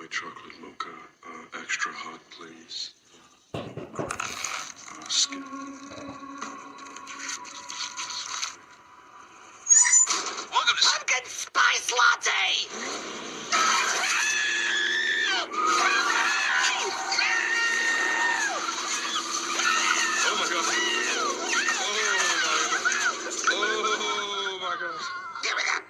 white chocolate mocha, extra hot, please. Skin. Welcome to Pumpkin Spice Latte! Oh my god. Oh my god. Give me that!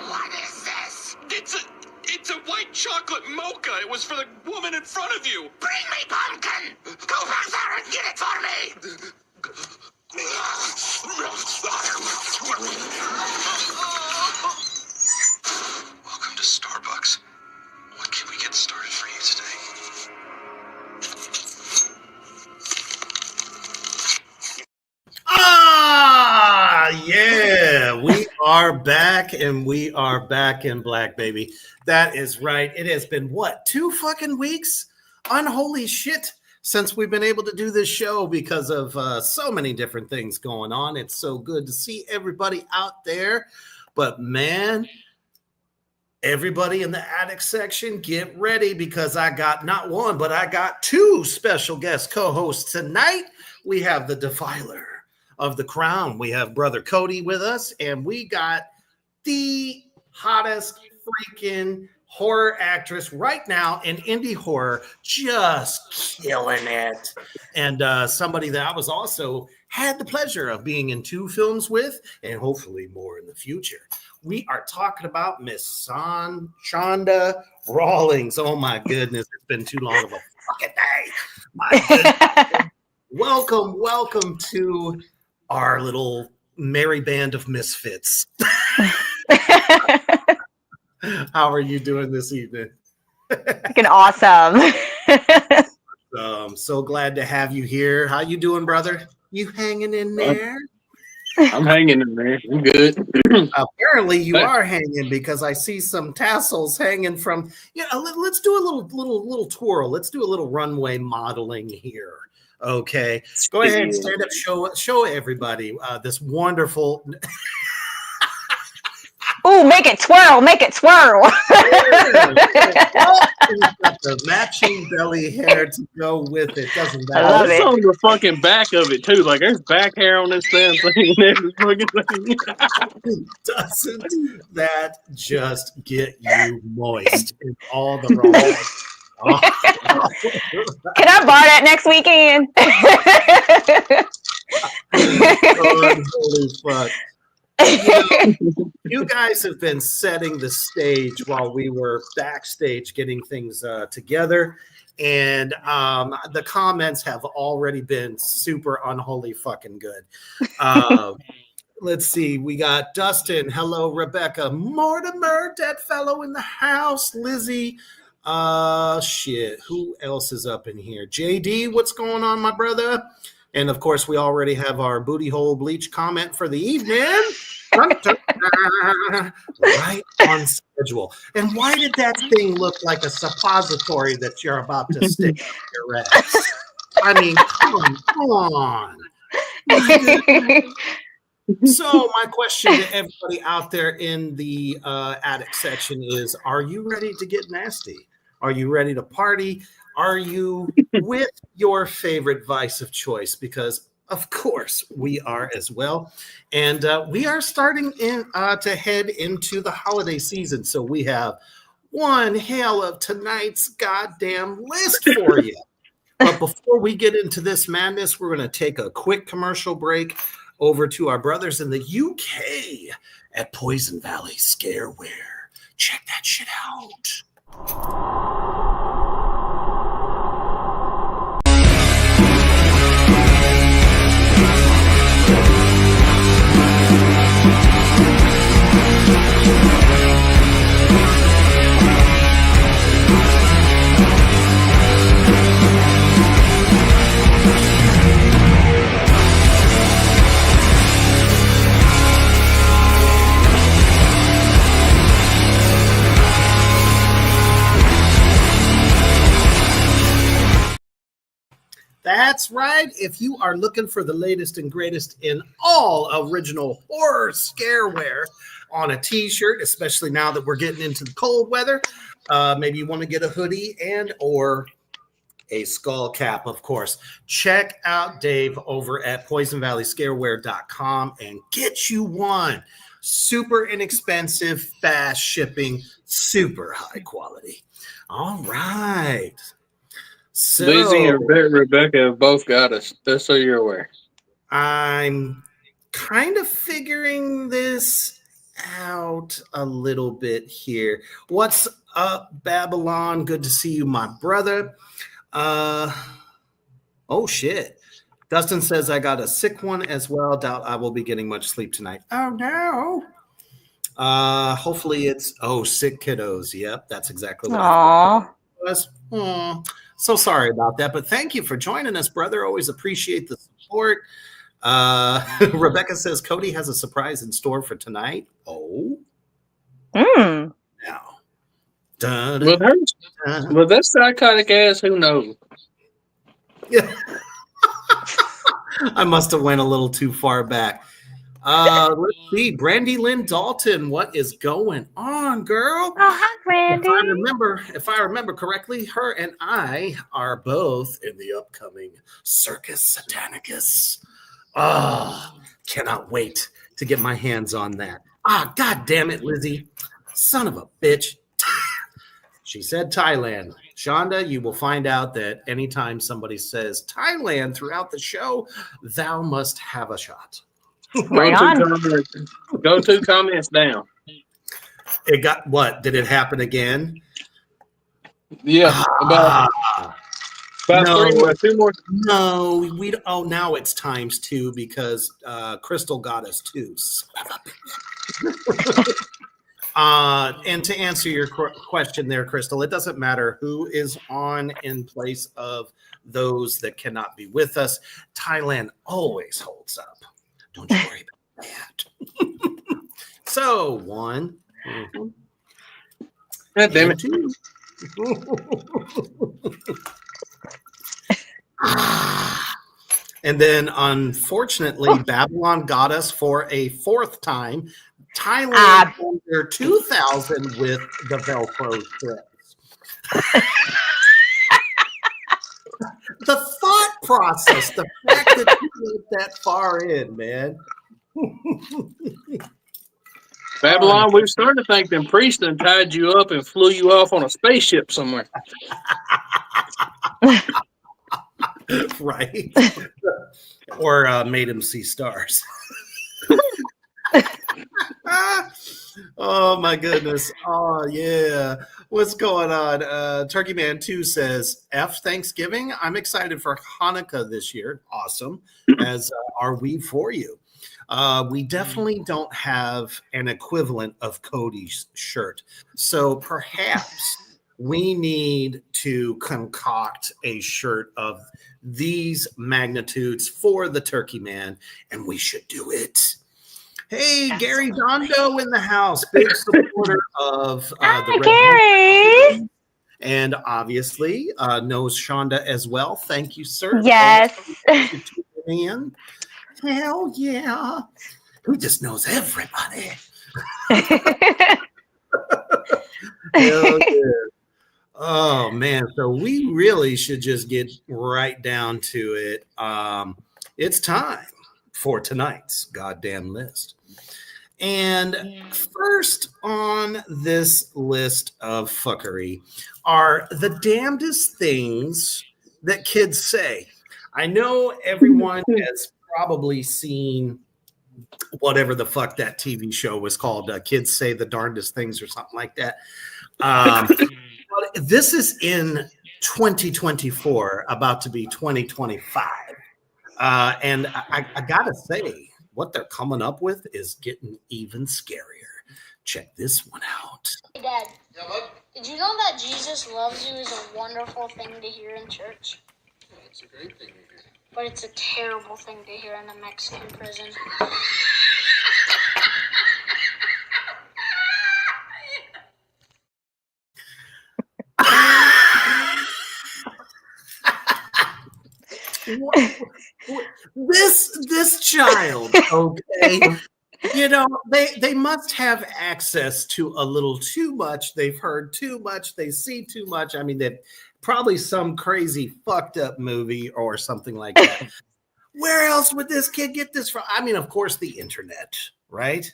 What is this? It's a white chocolate mocha. It was for the woman in front of you. Bring me pumpkin! Go back there and get it for me! Welcome to Starbucks. What can we get started for you today? Yeah, we are back and we are back in black, baby. That is right. It has been what, 2 fucking weeks? Unholy shit since we've been able to do this show because of so many different things going on. It's so good to see everybody out there. But man, everybody in the attic section, get ready because I got not one, but I got 2 special guest co-hosts tonight. We have the Defiler of the Crown. We have Brother Cody with us, and we got the hottest freaking horror actress right now in indie horror, just killing it. And somebody that I was also had the pleasure of being in 2 films with, and hopefully more in the future. We are talking about Miss Shonda Rawlings. Oh my goodness, it's been too long of a fucking day. My goodness. Welcome to our little merry band of misfits. How are you doing this evening? Fucking awesome. I'm so glad to have you here. How you doing, brother? You hanging in there? I'm hanging in there. I'm good. Apparently you are hanging because I see some tassels hanging from. Let's do a little twirl. Let's do a little runway modeling here. Okay, go ahead and stand up. Show everybody this wonderful. Ooh, make it twirl. Make it twirl. Got the matching belly hair to go with it, doesn't that? I love it. On the fucking back of it too. Like there's back hair on this damn thing and every fucking thing. Doesn't that just get you moist in all the wrong ways? Oh. Can I bar that next weekend? Holy fuck. You guys have been setting the stage while we were backstage getting things together. And the comments have already been super unholy fucking good. Let's see. We got Dustin. Hello, Rebecca. Mortimer, that fellow in the house. Lizzie. Shit. Who else is up in here? JD, what's going on, my brother? And of course, we already have our booty hole bleach comment for the evening. Right on schedule. And why did that thing look like a suppository that you're about to stick up your ass? I mean, come on. So my question to everybody out there in the attic section is, are you ready to get nasty? Are you ready to party? Are you with your favorite vice of choice? Because of course we are as well. And we are starting to head into the holiday season. So we have one hell of tonight's goddamn list for you. But before we get into this madness, we're going to take a quick commercial break over to our brothers in the UK at Poison Valley Scareware. Check that shit out. That's right. If you are looking for the latest and greatest in all original horror scareware, on a t-shirt, especially now that we're getting into the cold weather. Maybe you want to get a hoodie and or a skull cap, of course. Check out Dave over at poisonvalleyscareware.com and get you one. Super inexpensive, fast shipping, super high quality. All right. So Lizzie and Rebecca have both got us, just so you're aware. I'm kind of figuring this out a little bit here. What's up, Babylon? Good to see you, my brother. Oh shit. Dustin says I got a sick one as well. Doubt I will be getting much sleep tonight. Oh no. Hopefully it's sick kiddos. Yep, that's exactly what I was. So sorry about that, but thank you for joining us, brother. Always appreciate the support. Rebecca says Cody has a surprise in store for tonight. Oh. Now. With that psychotic ass, who knows? Yeah. I must have went a little too far back. Let's see. Brandy Lynn Dalton, what is going on, girl? Oh, hi, Brandy. If I remember correctly, her and I are both in the upcoming Circus Satanicus. Cannot wait to get my hands on that. God damn it, Lizzie. Son of a bitch. She said Thailand. Shonda, you will find out that anytime somebody says Thailand throughout the show, thou must have a shot. Go to comments down. It got what? Did it happen again? Yeah, about no, 2 more. No, now it's times 2 because Crystal got us 2. And to answer your question there, Crystal, it doesn't matter who is on in place of those that cannot be with us. Thailand always holds up. Don't you worry about that. So 1. God damn it. 2. And then, unfortunately, Babylon got us for a 4th time. Thailand under 2,000 with the Velcro strips. The thought process, the fact that you went that far in, man. Babylon, we've started to think them priests done tied you up and flew you off on a spaceship somewhere. Right. Or made him see stars. Oh my goodness. Oh yeah. What's going on? Turkey Man 2 says F Thanksgiving. I'm excited for Hanukkah this year. Awesome. As are we for you. We definitely don't have an equivalent of Cody's shirt. So perhaps we need to concoct a shirt of these magnitudes for the Turkey Man, and we should do it. Hey, Gary Dondo in the house, big supporter of the Gary. And obviously knows Shonda as well. Thank you, sir. Yes. In. Hell yeah. Who just knows everybody? Hell yeah. Oh, man. So we really should just get right down to it. It's time for tonight's goddamn list. And first on this list of fuckery are the damnedest things that kids say. I know everyone has probably seen whatever the fuck that TV show was called. Kids Say the Darndest Things or something like that. But this is in 2024, about to be 2025. And I gotta say, what they're coming up with is getting even scarier. Check this one out. Hey, Dad. Yeah, bud? Did you know that Jesus loves you is a wonderful thing to hear in church? Yeah, it's a great thing to hear. But it's a terrible thing to hear in a Mexican prison. This child, okay, You know, they must have access to a little too much. They've heard too much. They see too much. I mean, they probably some crazy fucked up movie or something like that. Where else would this kid get this from? I mean, of course, the internet, right?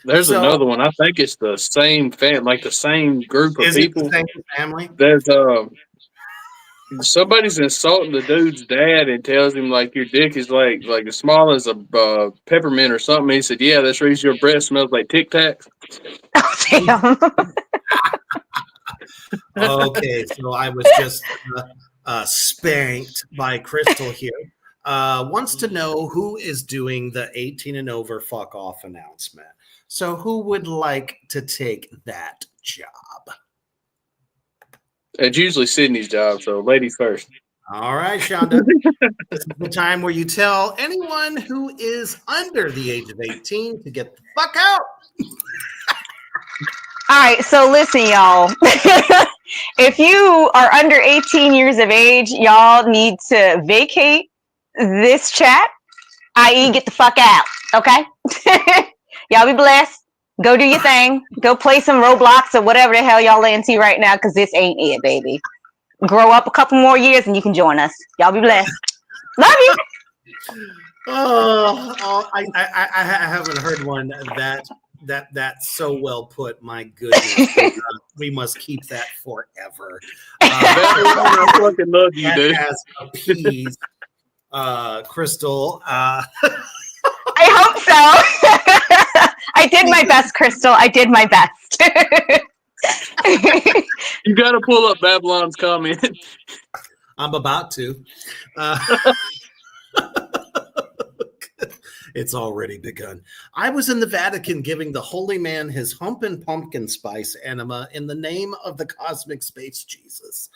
There's another one. I think it's the same like the same group of Is people. it the same family? There's somebody's insulting the dude's dad and tells him like your dick is like as small as a peppermint or something. He said, "Yeah, that's the reason your breath smells like Tic Tacs." Oh, damn. Okay, so I was just spanked by Crystal here. Wants to know who is doing the 18 and over fuck off announcement. So who would like to take that job? It's usually Sydney's job, so ladies first. All right, Shonda. This is the time where you tell anyone who is under the age of 18 to get the fuck out. All right, so listen, y'all. If you are under 18 years of age, y'all need to vacate this chat, i.e. get the fuck out, okay? Y'all be blessed. Go do your thing. Go play some Roblox or whatever the hell y'all into right now, because this ain't it, baby. Grow up a couple more years and you can join us. Y'all be blessed. Love you. I haven't heard one that's so well put. My goodness, we must keep that forever. I fucking love you, That dude. has appeased Crystal. I hope so. I did my best, Crystal. I did my best. You got to pull up Babylon's comment. I'm about to. It's already begun. I was in the Vatican giving the holy man his hump and pumpkin spice enema in the name of the cosmic space Jesus.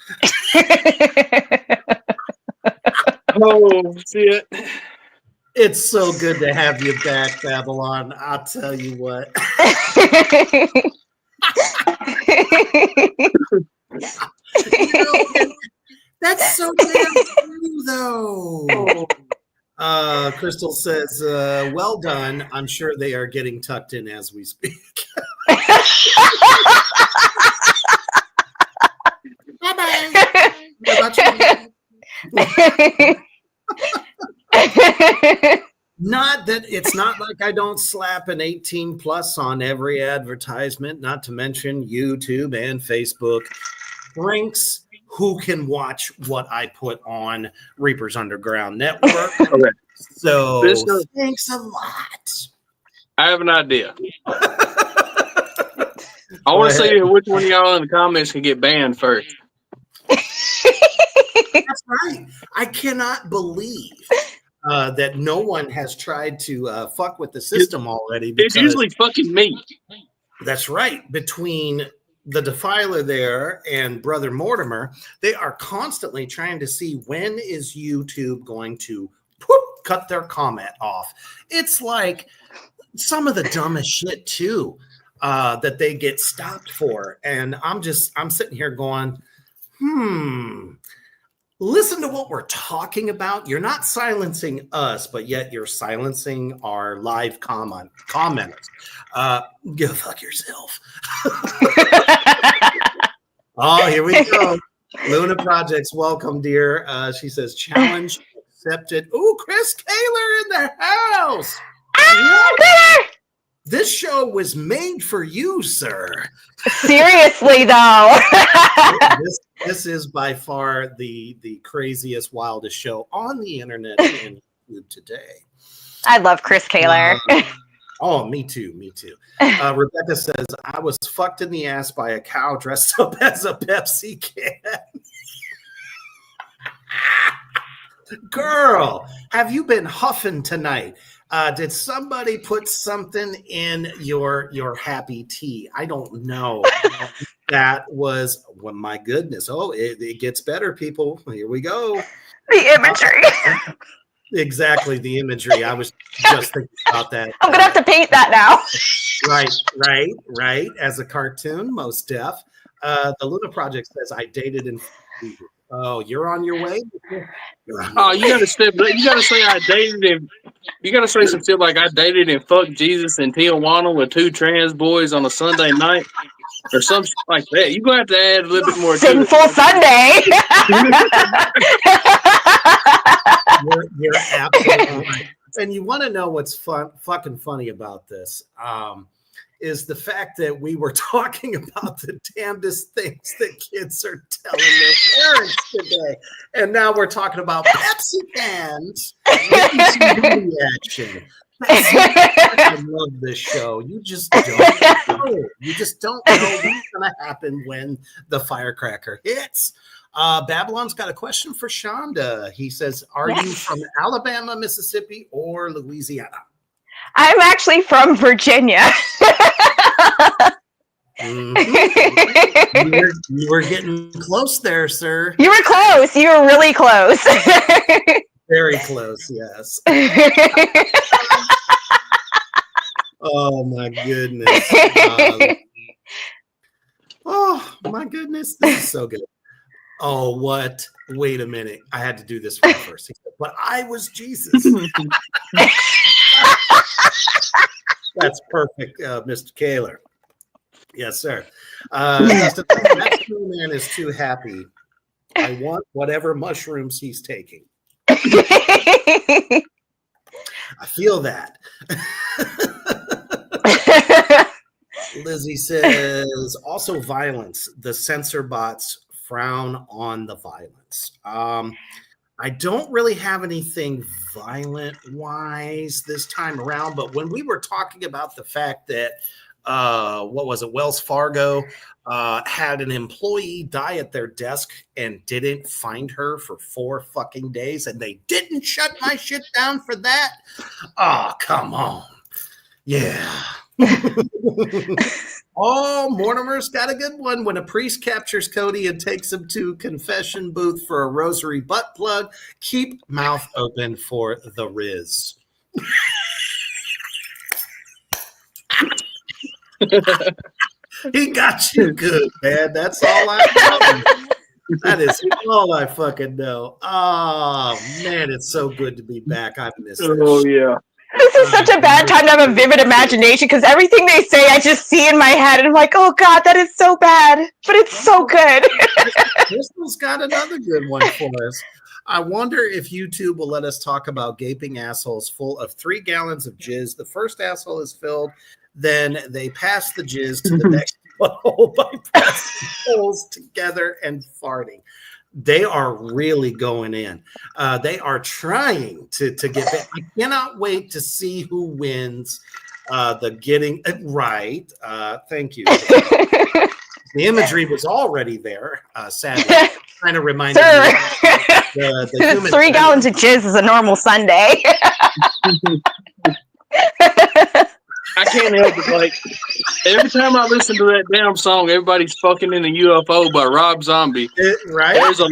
Oh, shit. It's so good to have you back, Babylon. I'll tell you what. That's so damn true, though. Crystal says, well done. I'm sure they are getting tucked in as we speak. Bye-bye. Not that it's not like I don't slap an 18 plus on every advertisement, not to mention YouTube and Facebook. Drinks who can watch what I put on Reaper's Underground Network. Okay. So This thanks a lot. I have an idea. I want to see which one of y'all in the comments can get banned first. That's right. I cannot believe that no one has tried to fuck with the system already. It's usually fucking me. That's right. Between the Defiler there and Brother Mortimer, they are constantly trying to see when is YouTube going to cut their comment off. It's like some of the dumbest shit too that they get stopped for. And I'm sitting here going, listen to what we're talking about. You're not silencing us, but yet you're silencing our live commenters. Go fuck yourself. Oh, here we go. Luna Projects, welcome, dear. She says, challenge accepted. Ooh, Chris Taylor in the house. This show was made for you, sir. Seriously, though. This is by far the craziest, wildest show on the internet and YouTube today. I love Chris Taylor. Oh, me too. Rebecca says, I was fucked in the ass by a cow dressed up as a Pepsi can. Girl, have you been huffing tonight? Did somebody put something in your happy tea? I don't know. That was, well, my goodness. Oh, it gets better, people. Here we go. The imagery. Exactly, the imagery. I was just thinking about that. I'm gonna have to paint that now. Right. As a cartoon, most deaf. The Luna Project says I dated in. Oh, you're on your way? Oh, you gotta step. You gotta say I dated him. You gotta say some shit like I dated and fucked Jesus in Tijuana with 2 trans boys on a Sunday night, or some shit like that. You gonna have to add a little bit more. Sinful Sunday. You're absolutely right. And you want to know what's fucking funny about this? Is the fact that we were talking about the damnedest things that kids are telling their parents today. And now we're talking about Pepsi cans. Reaction. I love this show. You just don't know. You just don't know what's going to happen when the firecracker hits. Babylon's got a question for Shonda. He says, are you from Alabama, Mississippi, or Louisiana? I'm actually from Virginia. Mm-hmm. You were getting close there, sir. You were close. You were really close. Very close, yes. Oh, my goodness. Oh, my goodness. This is so good. Oh, what? Wait a minute. I had to do this one first. He said, but I was Jesus. That's perfect, Mr. Kaler. Yes, sir. That man is too happy. I want whatever mushrooms he's taking. I feel that. Lizzie says, also violence. The censor bots frown on the violence. I don't really have anything violent-wise this time around, but when we were talking about the fact that, what was it, Wells Fargo had an employee die at their desk and didn't find her for 4 fucking days, and they didn't shut my shit down for that? Oh, come on. Yeah. Oh, Mortimer's got a good one. When a priest captures Cody and takes him to confession booth for a rosary butt plug, keep mouth open for the Riz. He got you good, man. That's all I know. That is all I fucking know. Oh, man, it's so good to be back. I've missed it. Oh, yeah. This is such a bad time to have a vivid imagination because everything they say I just see in my head and I'm like, oh God, that is so bad, but it's so good. Crystal's got another good one for us. I wonder if YouTube will let us talk about gaping assholes full of 3 gallons of jizz. The first asshole is filled, then they pass the jizz to the next butthole by pressing holes together and farting. They are really going in. They are trying to get back. I cannot wait to see who wins the getting it right. Thank you. The imagery was already there. Sadly, trying to remind me. The human 3 gallons of jizz is a normal Sunday. I can't help it. Like, every time I listen to that damn song, everybody's fucking in a UFO by Rob Zombie. Right? There's a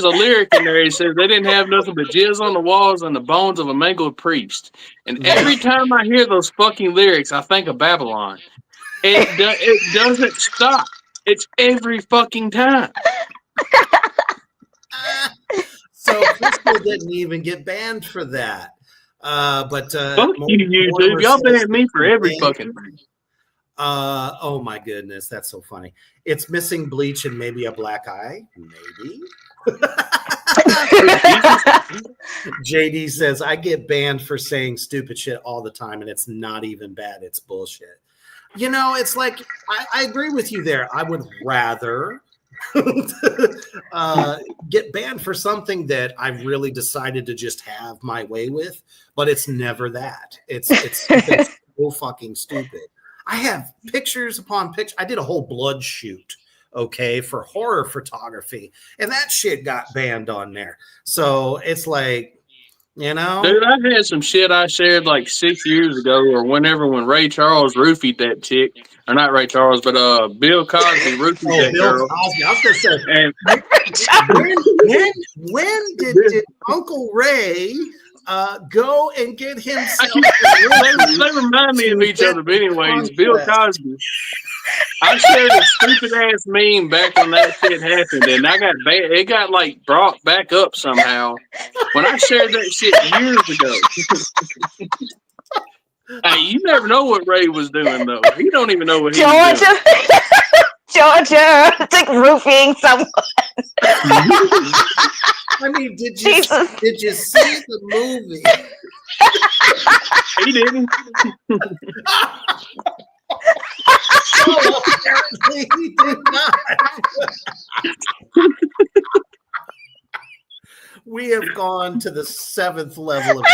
lyric in there. It says they didn't have nothing but jizz on the walls and the bones of a mangled priest. And every time I hear those fucking lyrics, I think of Babylon. It doesn't stop. It's every fucking time. So Crystal didn't even get banned for that. But fuck you, YouTube. Y'all banned me for every fucking thing. Oh my goodness, that's so funny. It's missing bleach and maybe a black eye. Maybe. JD says, I get banned for saying stupid shit all the time, and it's not even bad. It's bullshit. You know, it's like, I agree with you there. I would rather get banned for something that I really decided to just have my way with, but it's never that. It's so fucking stupid. I have pictures upon pictures. I did a whole blood shoot, okay, for horror photography, and that shit got banned on there. So it's like, you know, dude, I had some shit I shared like 6 years ago or whenever when Ray Charles roofied that chick. Or not Ray Charles, but Bill Cosby roofied that Bill girl. Cosby. I was gonna say, when did Uncle Ray go and get himself? They remind me of each other, but anyways, Bill Cosby. I shared a stupid ass meme back when that shit happened, and it got like brought back up somehow. When I shared that shit years ago. Hey, you never know what Ray was doing though. He don't even know what he was doing. Georgia, it's like roofing someone. I mean, did you see the movie? He didn't. Oh, apparently he did not. We have gone to the 7th level of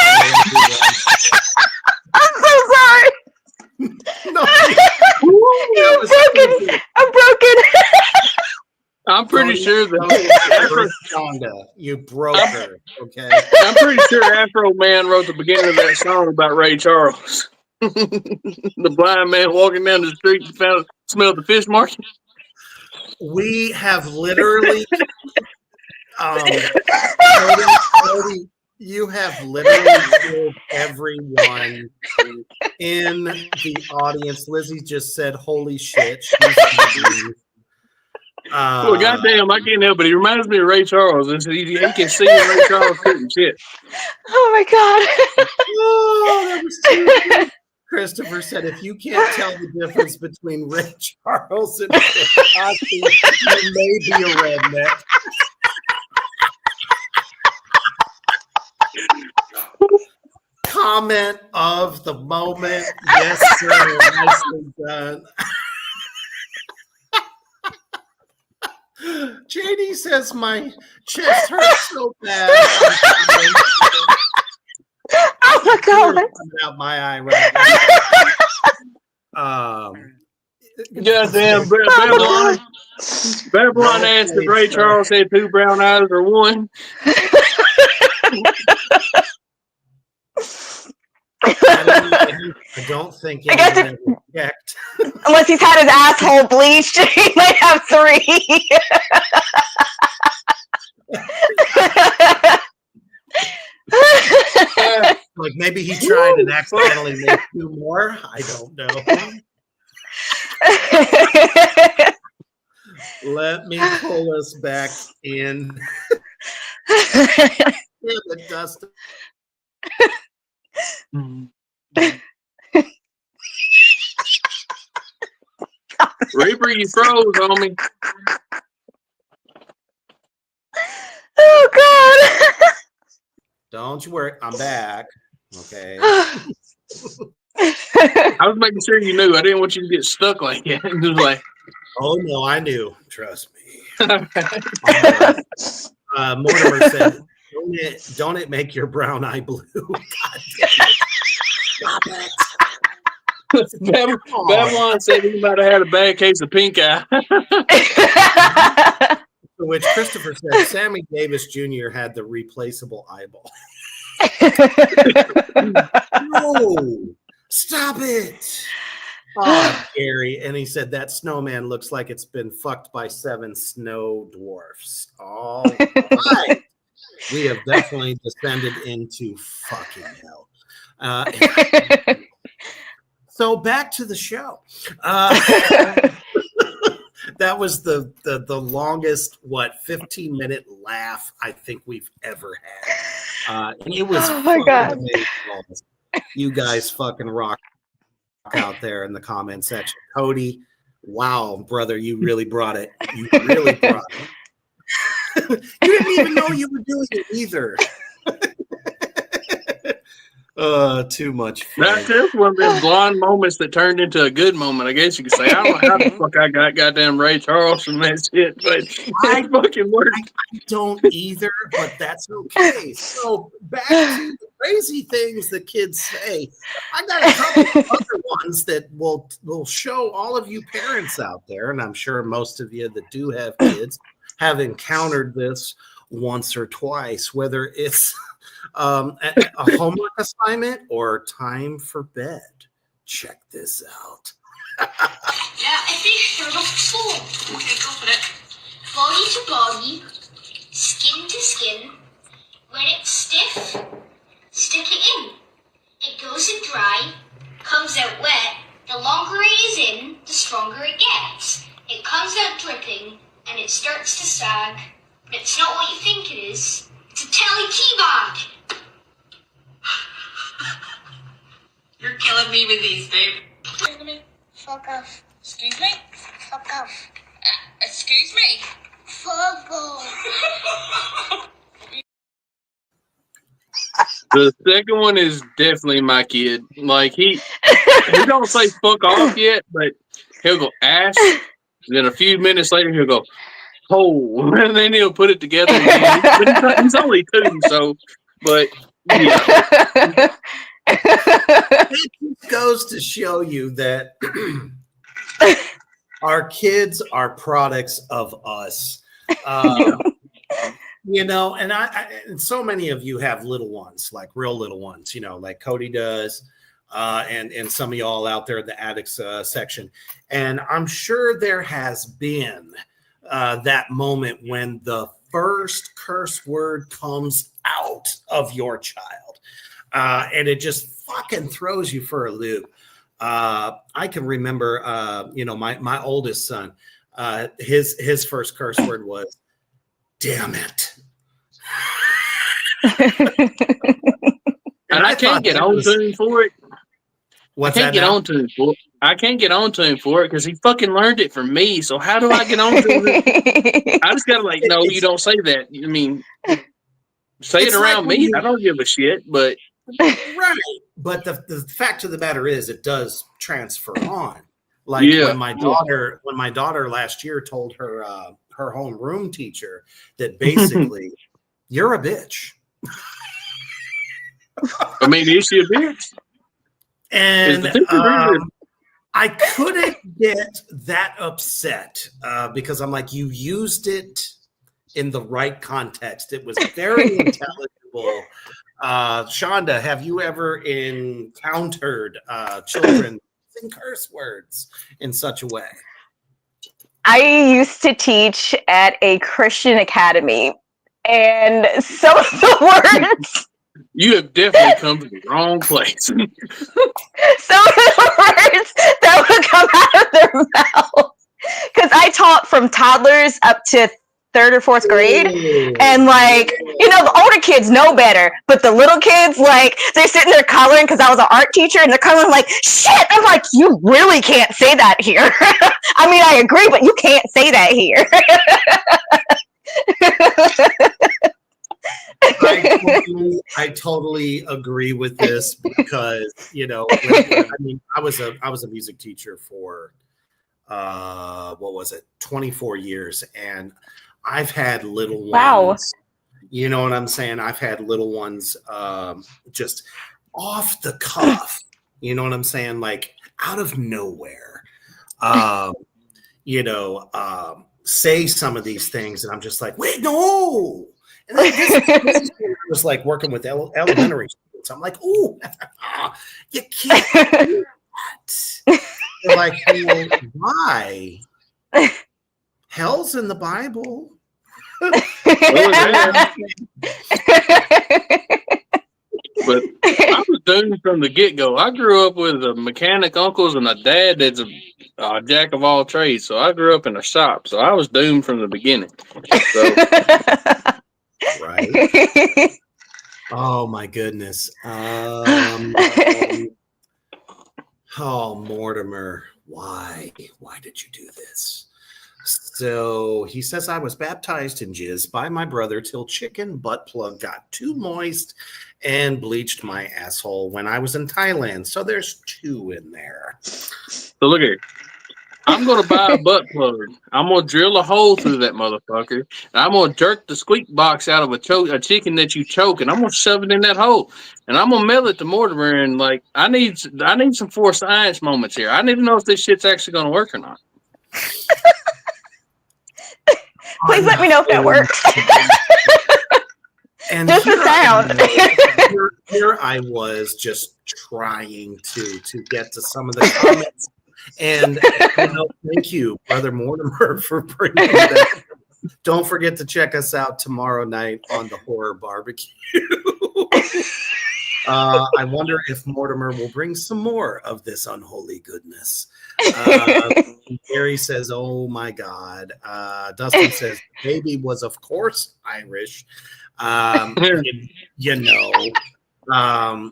I'm so sorry. No, I'm broken. I'm pretty sure that you broke her. Okay. I'm pretty sure Afro Man wrote the beginning of that song about Ray Charles. The blind man walking down the street and smelled the fish market. We have literally you have literally killed everyone in the audience. Lizzie just said, "Holy shit!" Well, goddamn, I can't help it. He reminds me of Ray Charles, and he can see Ray Charles shooting shit. Oh my god! Oh, that was too good. Christopher said, "If you can't tell the difference between Ray Charles and Cosby, you may be a redneck." Comment of the moment. Yes, sir. Nicely done. JD says my chest hurts so bad. Oh my god! Coming out my eye right now. Goddamn, Babylon asked if Ray Charles had 2 brown eyes or 1. I don't think anyone ever checked. Unless he's had his asshole bleached, he might have 3. Like maybe he tried and accidentally made 2 more. I don't know. Let me pull us back in. Yeah, but Dustin. Reaper, you froze, homie. Oh god! Don't you worry, I'm back. Okay. I was making sure you knew. I didn't want you to get stuck like that. It was like, Oh no, I knew. Trust me. Mortimer said, don't it make your brown eye blue? God damn it. Stop it. Babylon said he might have had a bad case of pink eye. To which Christopher said Sammy Davis Jr. had the replaceable eyeball. No, stop it. Oh, Gary. And he said that snowman looks like it's been fucked by 7 snow dwarfs. All right. We have definitely descended into fucking hell. So back to the show. That was the longest, 15-minute laugh I think we've ever had. And it was oh my god. amazing. You guys fucking rock out there in the comment section. Cody, wow, brother, you really brought it. You really brought it. You didn't even know you were doing it either. Too much fun. That's one of those blonde moments that turned into a good moment. I guess you could say. I don't know how the fuck I got goddamn Ray Charles from that shit, but it fucking worked. I don't either, but that's okay. So back to the crazy things the kids say. I got a couple of other ones that will show all of you parents out there, and I'm sure most of you that do have kids have encountered this once or twice, whether it's a homework assignment or time for bed. Check this out. Yeah, I think Starbucks full. Okay, go for it. Body to body, skin to skin. When it's stiff, stick it in. It goes in dry, comes out wet. The longer it is in, the stronger it gets. slipping and it starts to sag, but it's not what you think it is. It's a telly tea bag. You're killing me with these, babe. Excuse me. Fuck off. Excuse me? Fuck off. Excuse me? Fuck off. The second one is definitely my kid. Like he don't say fuck off yet, but he'll go ass. Then a few minutes later he'll go hole, and then he'll put it together again. But he's only 2, so. But yeah, It goes to show you that our kids are products of us. You know, and and so many of you have little ones, like real little ones, you know, like Cody does, and some of y'all out there in the addicts section. And I'm sure there has been that moment when the first curse word comes out of your child, and it just fucking throws you for a loop. I can remember, you know, my oldest son, his first curse word was, "Damn it." and I can't get on to him for it. What's I can't that get now? on to him for it. I can't get on to him for it because he fucking learned it from me. So how do I get on to him? I just gotta like, no, you don't say that. I mean, say it It's like around when me. you- I don't give a shit. But Right. But the fact of the matter is it does transfer on. Like Yeah. when my daughter last year told her her homeroom teacher that basically you're a bitch. I mean, is she a bitch? And Is the teacher really? I couldn't get that upset because I'm like, you used it in the right context. It was very intelligible. Shonda, have you ever encountered children using curse words in such a way? I used to teach at a Christian academy, and some of the words, You have definitely come to the wrong place. some of the words that would come out of their mouth, because I taught from toddlers up to 3rd or 4th grade, and like, you know, the older kids know better, but the little kids, like, they're sitting there coloring because I was an art teacher, and they're coloring like, shit. I'm like, you really can't say that here. I mean, I agree, but you can't say that here. I totally agree with this because, you know, I mean, I was a music teacher for what was it, 24 years, and I've had little ones. Wow. You know what I'm saying? I've had little ones just off the cuff. You know what I'm saying? Like out of nowhere. You know, say some of these things, and I'm just like, wait, no. And then this was like working with elementary students. I'm like, ooh, you can't do that. They're like, well, why? Hell's in the Bible. But I was doomed from the get-go. I grew up with a mechanic uncles and a dad that's a jack of all trades. So I grew up in a shop. So I was doomed from the beginning. So, Right. Oh my goodness. Oh, Mortimer, why did you do this? So he says, I was baptized in jizz by my brother till chicken butt plug got too moist and bleached my asshole when I was in Thailand. So there's 2 in there. so look here. I'm going to buy a butt plug. I'm going to drill a hole through that motherfucker. And I'm going to jerk the squeak box out of a chicken that you choke, and I'm going to shove it in that hole. And I'm going to mail it to Mortimer. And like, I need some for science moments here. I need to know if this shit's actually going to work or not. Please let me know if that works. And Just the sound. Here I was just trying to get to some of the comments. And you know, thank you, Brother Mortimer, for bringing that. Don't forget to check us out tomorrow night on the Horror Barbecue. I wonder if Mortimer will bring some more of this unholy goodness. Gary says, "Oh my God." Dustin says, "Baby was of course Irish." You know.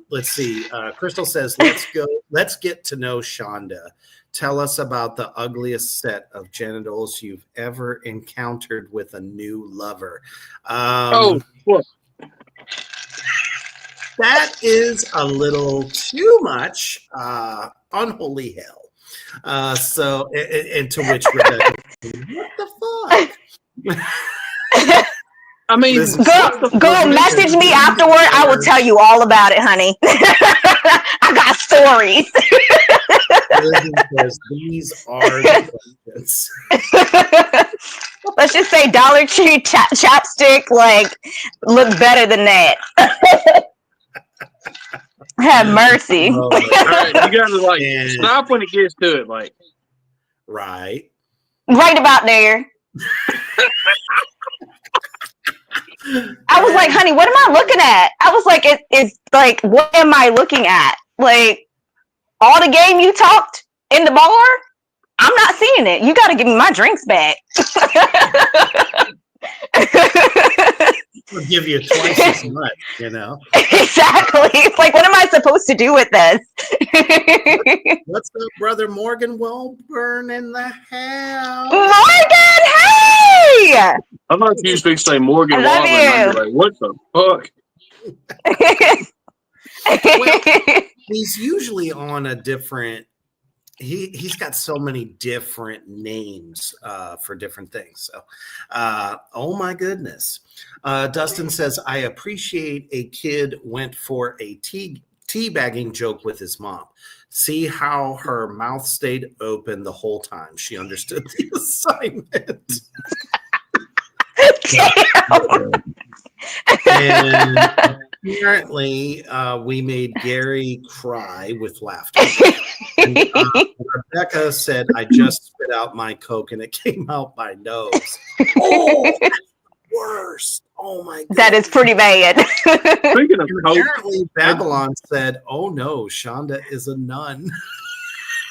Let's see. Crystal says, let's get to know Shonda. Tell us about the ugliest set of genitals you've ever encountered with a new lover. What? That is a little too much unholy hell. So, and to which Rebecca, what the fuck? I mean, go message me afterward. I will tell you all about it, honey. I got stories. These are the questions. Let's just say Dollar Tree chapstick look better than that. Have mercy. All right, you gotta stop when it gets to it, right about there. I was like, honey, what am I looking at? I was like, it's like, what am I looking at? Like, all the game you talked in the bar? I'm not seeing it. You got to give me my drinks back. We'll give you twice as much, you know? Exactly. It's like, what am I supposed to do with this? What's up, brother Morgan Wilburn in the house? Morgan, hey! I'm not used to say Morgan Wallen. I'm like, what the fuck? Well, he's usually on a different. He's got so many different names for different things. So, oh my goodness. Dustin says, I appreciate a kid went for a teabagging joke with his mom. See how her mouth stayed open the whole time. She understood the assignment. And apparently, we made Gary cry with laughter. And, Rebecca said, I just spit out my Coke and it came out my nose. Oh, that's worse. Oh my God. That is pretty bad. Speaking of Coke, apparently, Babylon said, oh no, Shonda is a nun.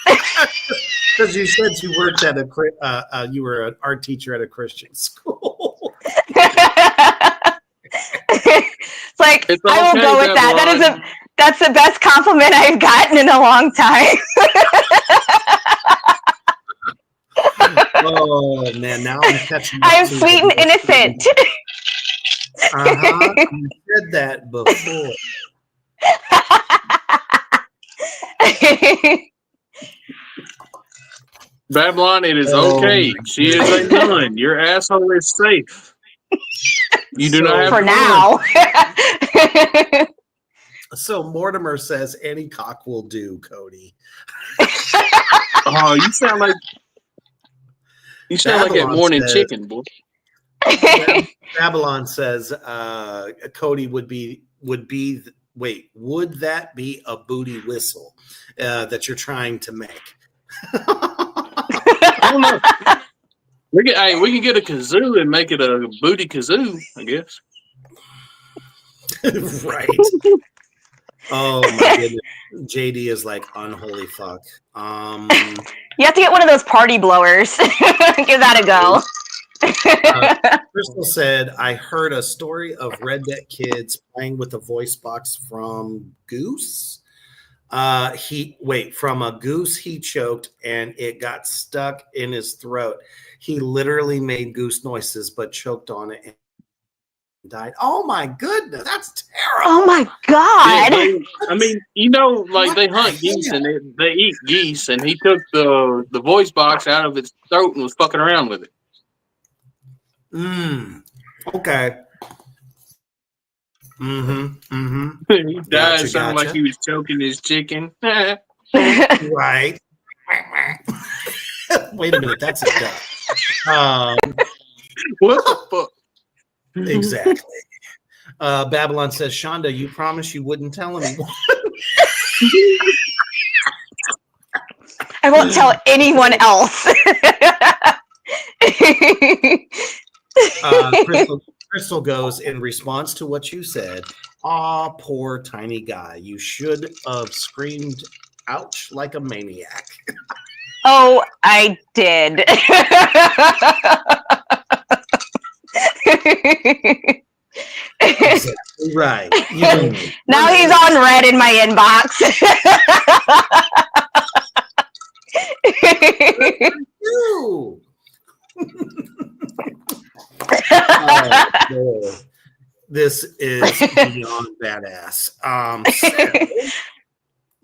Because you said you worked at you were an art teacher at a Christian school. It's like, I will go with that. That's the best compliment I've gotten in a long time. Oh man, now I'm catching. I'm sweet and innocent. You said that before. Babylon, it is okay. She is a nun. Your asshole is safe. You do not have for now. So Mortimer says any cock will do, Cody. Oh, you sound like that morning chicken, boy. Babylon says Cody would that be a booty whistle that you're trying to make? I don't know. We can get a kazoo and make it a booty kazoo, I guess. Right. Oh my goodness. JD is like unholy fuck. You have to get one of those party blowers. Give that a go. Crystal said, I heard a story of redneck kids playing with a voice box from Goose. From a goose he choked and it got stuck in his throat. He literally made goose noises but choked on it and died. Oh my goodness, that's terrible. Oh my God. Yeah, they hunt geese and they eat geese, and he took the voice box out of its throat and was fucking around with it. Okay. He died sounding like he was choking his chicken. Right. Wait a minute, that's a duck. What the fuck? Exactly. Babylon says, Shonda, you promised you wouldn't tell anyone. I won't tell anyone else. Crystal goes, in response to what you said, "Aw, poor tiny guy. You should have screamed, ouch, like a maniac." Oh, I did. Exactly right. You know, Now he's on red in my inbox. you. Oh, boy. This is beyond badass.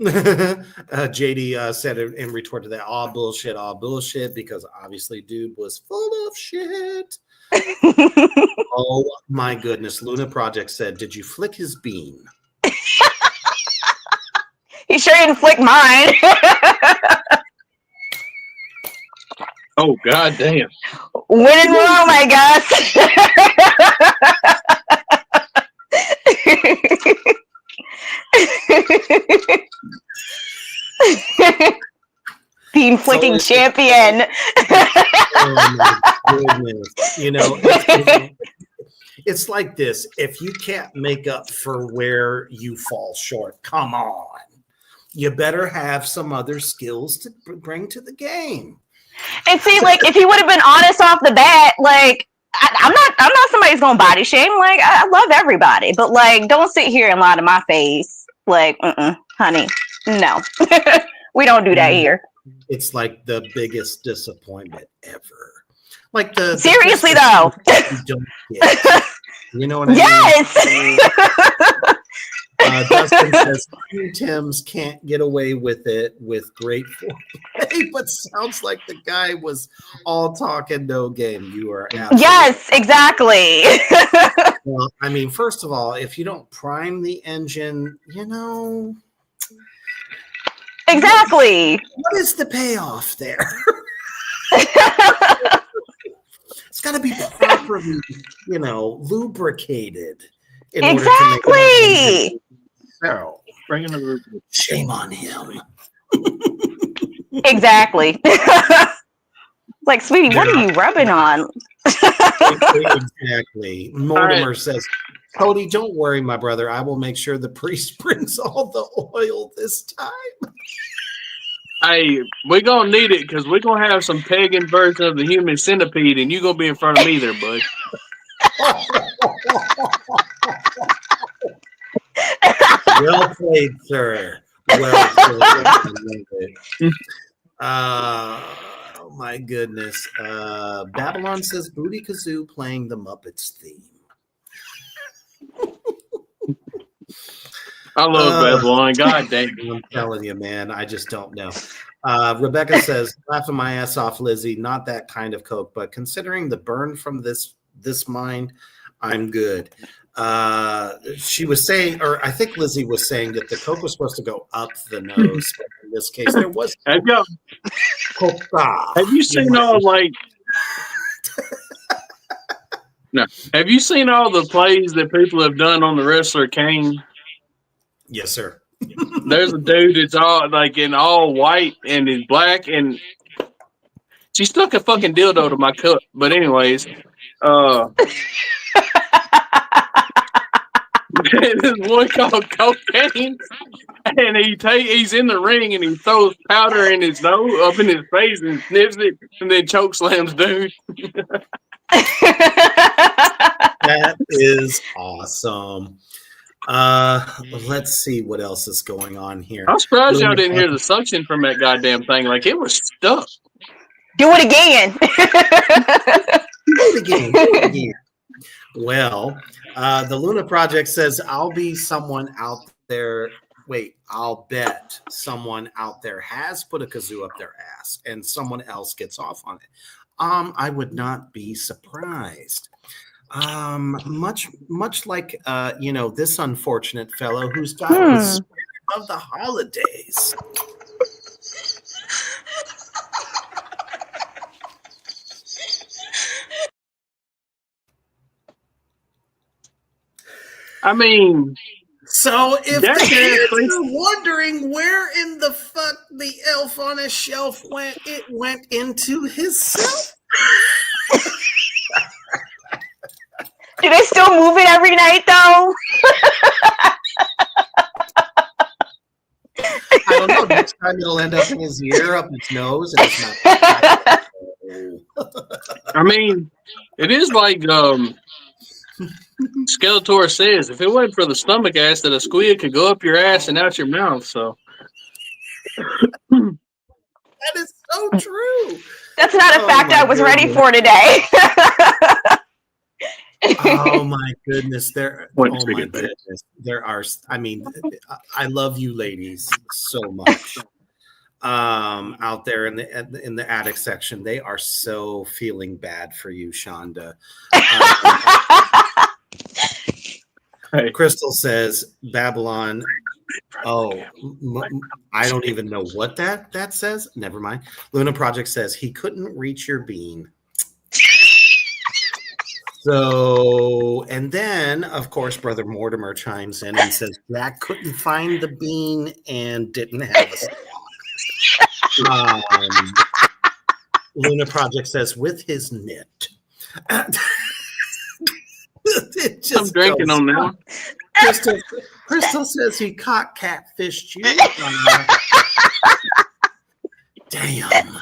JD said in retort to that, all bullshit, because obviously dude was full of shit. Oh my goodness. Luna Project said, did you flick his bean? He sure didn't flick mine. Oh, god damn. When in Rome, I guess. Bean flicking champion. Oh my goodness. You know, it's like this. If you can't make up for where you fall short, come on. You better have some other skills to bring to the game. And see, like, if he would have been honest off the bat, like, I'm not somebody's gonna body shame. Like, I love everybody, but like, don't sit here and lie to my face. Like, honey, no, we don't do that here. It's like the biggest disappointment ever. Like seriously though, you don't get. You know what I mean? Yes. Dustin says Tim's can't get away with it with great foreplay, but sounds like the guy was all talk and no game. You are absolutely yes, exactly. Well, I mean, first of all, if you don't prime the engine, you know, exactly. What is the payoff there? It's got to be properly, you know, lubricated. Exactly. So, shame on him. Exactly. Like, sweetie, what are you rubbing on? Exactly. Mortimer says, Cody, don't worry, my brother. I will make sure the priest brings all the oil this time. Hey, we're going to need it because we're going to have some pagan version of the human centipede, and you're going to be in front of me there, bud. Well played, sir. Well played. Oh my goodness. Babylon says Booty Kazoo playing the Muppets theme. I love Babylon. God damn. I'm telling you, man. I just don't know. Rebecca says, laughing my ass off, Lizzie. Not that kind of Coke, but considering the burn from this mine, I'm good. She was saying, or I think Lizzie was saying that the Coke was supposed to go up the nose. But in this case, there was Coca. Have you seen all like? No. Have you seen all the plays that people have done on the wrestler Kane? Yes, sir. There's a dude that's all like in all white and is black, and she stuck a fucking dildo to my cup. But anyways, there's one called Cocaine, and he's in the ring and he throws powder in his nose, up in his face, and sniffs it, and then choke slams dude. That is awesome. Let's see what else is going on here. I'm surprised y'all didn't hear the suction from that goddamn thing. Like, it was stuck. Do it again. Do it again. Well, the Luna Project says, I'll be someone out there. Wait, I'll bet someone out there has put a kazoo up their ass and someone else gets off on it. I would not be surprised. Much like this unfortunate fellow who's got the spirit of the holidays. I mean, so if the kids are wondering where in the fuck the elf on a shelf went, it went into his self. Dude, they still move it every night, though? I don't know. Next time it'll end up in his ear, up his nose, and it's not. I mean, it is like Skeletor says, if it wasn't for the stomach acid, a squid could go up your ass and out your mouth. So That is so true. That's not a fact my I was ready goodness. for today. Oh my goodness! Wait, Oh take my it back. goodness! There are. I mean, I love you, ladies, so much. Out there in the attic section, they are so feeling bad for you, Shonda. Hey. Crystal says Babylon. Oh, I don't even know what that says. Never mind. Luna Project says he couldn't reach your bean. So, and then, of course, Brother Mortimer chimes in and says Jack couldn't find the bean and didn't have a Luna Project says with his knit. It just I'm drinking goes on that one. Crystal says he caught catfished you. Damn.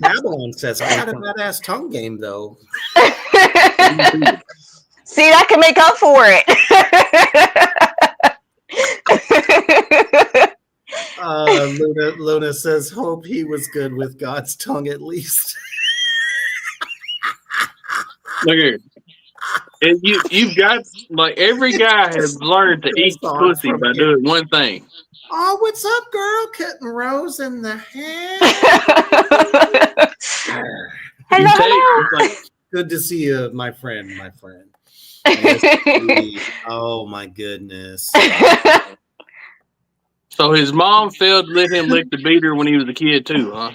Babylon says I got a badass tongue game though. See, that can make up for it. Luna says hope he was good with God's tongue at least. Look here. And you've got, like, every guy has learned to eat pussy by doing one thing. Oh, what's up, girl? Kitten Rose in the hand. Hello. It's like, Good to see you, my friend. Yes, oh my goodness. so his mom failed to let him lick the beater when he was a kid too, huh?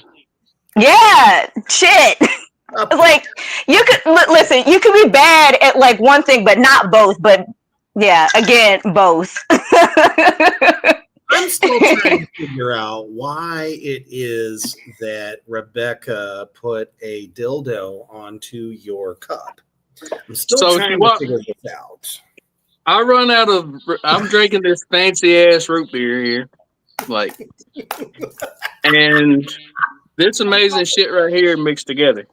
Yeah, shit. Like, you could listen, you could be bad at like one thing, but not both. But yeah, again, both. I'm still trying to figure out why it is that Rebecca put a dildo onto your cup. I'm still trying to figure this out. I'm drinking this fancy ass root beer here. Like, and this amazing shit right here mixed together.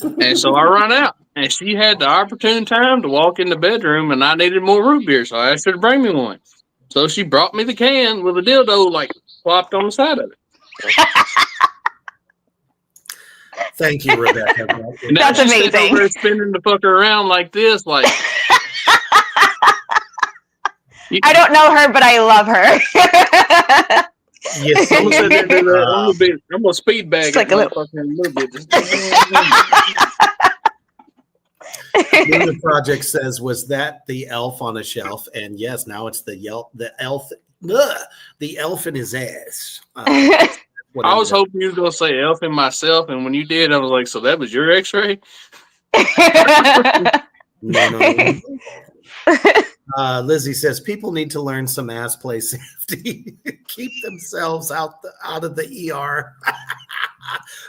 And so I run out, and she had the opportune time to walk in the bedroom, and I needed more root beer, so I asked her to bring me one. So she brought me the can with a dildo, like, plopped on the side of it. Thank you, Rebecca. And now That's she's sitting amazing. over there spinning the fucker around like this, like. I don't know her, but I love her. Yes, I'm gonna sit there and do that. I'm gonna speed bag It's like it a a little bit. The project says, was that the elf on a shelf? And yes, now it's the elf in his ass. I was hoping you were gonna say elf in myself, and when you did, I was like, so that was your X-ray? No. Lizzie says people need to learn some ass play safety. Keep themselves out of the ER.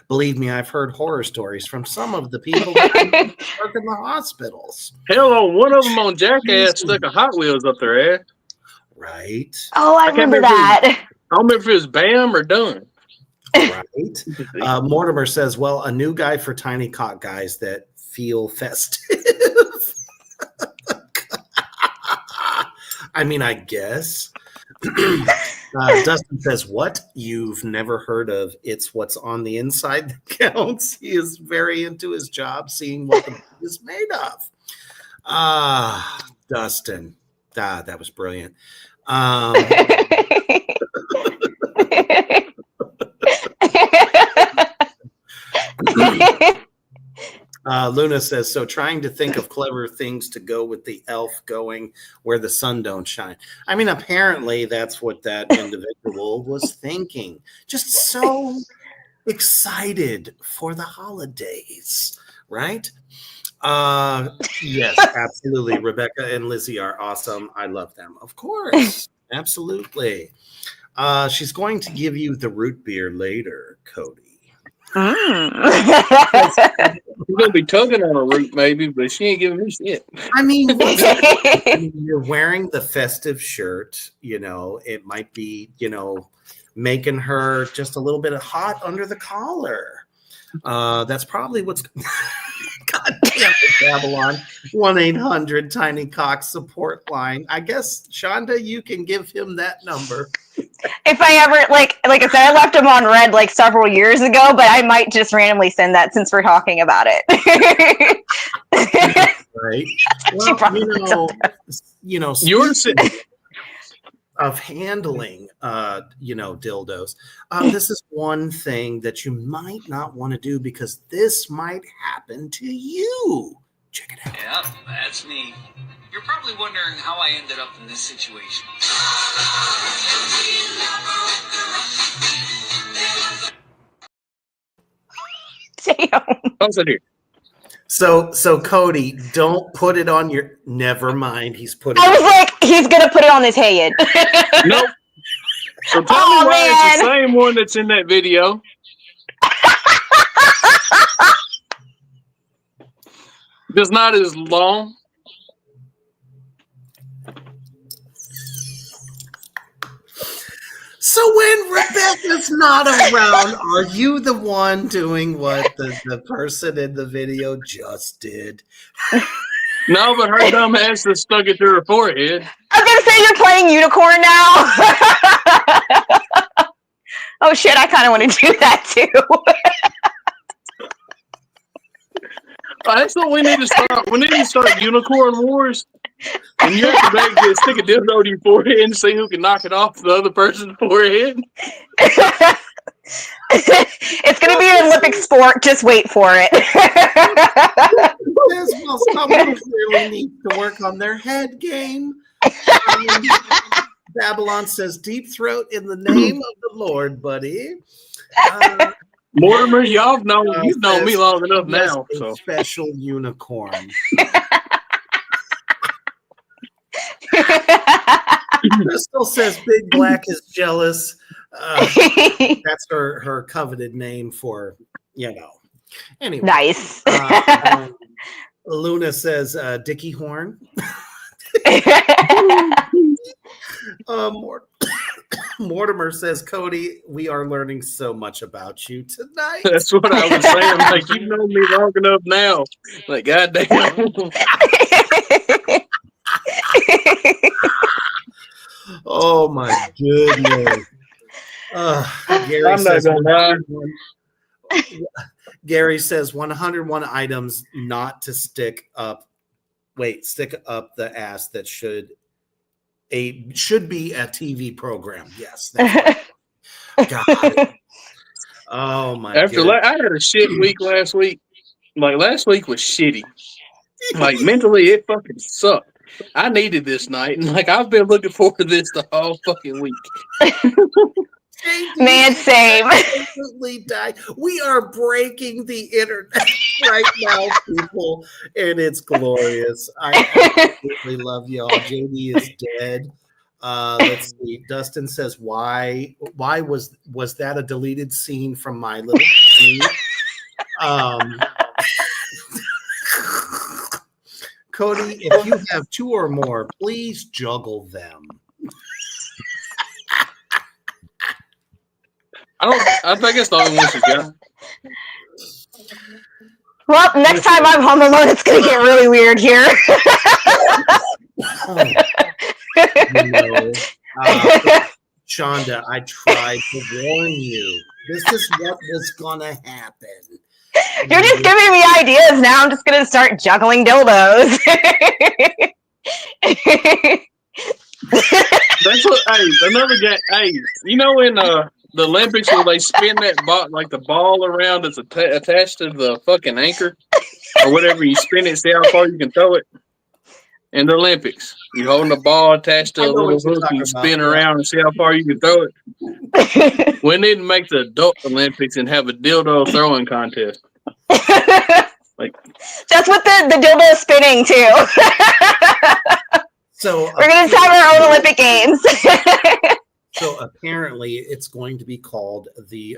Believe me, I've heard horror stories from some of the people that work in the hospitals. Hell, on one of them on Jackass stuck a Hot Wheels up their ass. Right. Oh, I remember that. I don't remember if it was Bam or Done. Right. Mortimer says, well, a new guy for tiny cock guys that feel festive. I mean, I guess. Dustin says, what? You've never heard of It's What's on the Inside that counts? He is very into his job, seeing what the book is made of. Dustin. That was brilliant. Luna says, so trying to think of clever things to go with the elf going where the sun don't shine. I mean, apparently that's what that individual was thinking. Just so excited for the holidays, right? Yes, absolutely. Rebecca and Lizzie are awesome. I love them. Of course. Absolutely. She's going to give you the root beer later, Cody. She's gonna be tugging on a root, maybe, but she ain't giving me shit. I mean, you're wearing the festive shirt. You know, it might be, making her just a little bit hot under the collar. That's probably what's. God damn it, Babylon. 1-800 Cock support line. I guess, Shonda, you can give him that number. If I ever, like I said, I left him on red like several years ago, but I might just randomly send that since we're talking about it. Right. Well, Yours of handling, dildos. This is one thing that you might not want to do because this might happen to you. Check it out. Yep, that's me. You're probably wondering how I ended up in this situation. Damn. How's it here? So Cody, don't put it on your. Never mind. He's putting. I was like, he's gonna put it on his head. Nope. So tell me why it's the same one that's in that video. Just not as long. So when Rebecca's not around, are you the one doing what the person in the video just did? No, but her dumb ass just stuck it to her forehead. I was gonna say you're playing unicorn now. Oh shit! I kind of want to do that too. That's what we need to start. We need to start unicorn wars. And you're at the back, just stick a dildo to your forehead and see who can knock it off the other person's forehead. It's going to be an Olympic sport. Just wait for it. Someone really needs to work on their head game. Babylon says, "Deep throat in the name of the Lord, buddy." Mortimer, you've known me long enough now. A so special unicorn. Crystal says Big Black is jealous. That's her coveted name for, Anyway. Nice. Luna says Dickie Horn. Mortimer says, "Cody, we are learning so much about you tonight." That's what I was saying. Like, you've known me long enough now. Like, goddamn. Oh my goodness. Gary says 101 items not to stick up the ass that should be a TV program. Yes. That's right. Got it. Oh my god. I had a shit week last week. Like, last week was shitty. Like, mentally it fucking sucked. I needed this night, and like, I've been looking forward to this the whole fucking week. Man, same. Die. We are breaking the internet right now, people, and it's glorious. I absolutely love y'all. JD is dead. Let's see. Dustin says, "Why was that a deleted scene from My Little Pony?" Cody, if you have 2 or more, please juggle them. I think it's the only one she got. Well, next time I'm home alone, it's going to get really weird here. Shonda, I tried to warn you. This is what was going to happen. You're just giving me ideas now. I'm just going to start juggling dildos. That's what. Hey, another guy. Hey, in the Olympics where they spin that ball, like the ball around that's attached to the fucking anchor or whatever, you spin it, see how far you can throw it. In the Olympics, you holding the ball attached to a little hook, you spin around and see how far you can throw it. We need to make the adult Olympics and have a dildo throwing contest. Like, that's what the dildo is spinning too. So we're gonna have our own Olympic Games. So apparently, it's going to be called the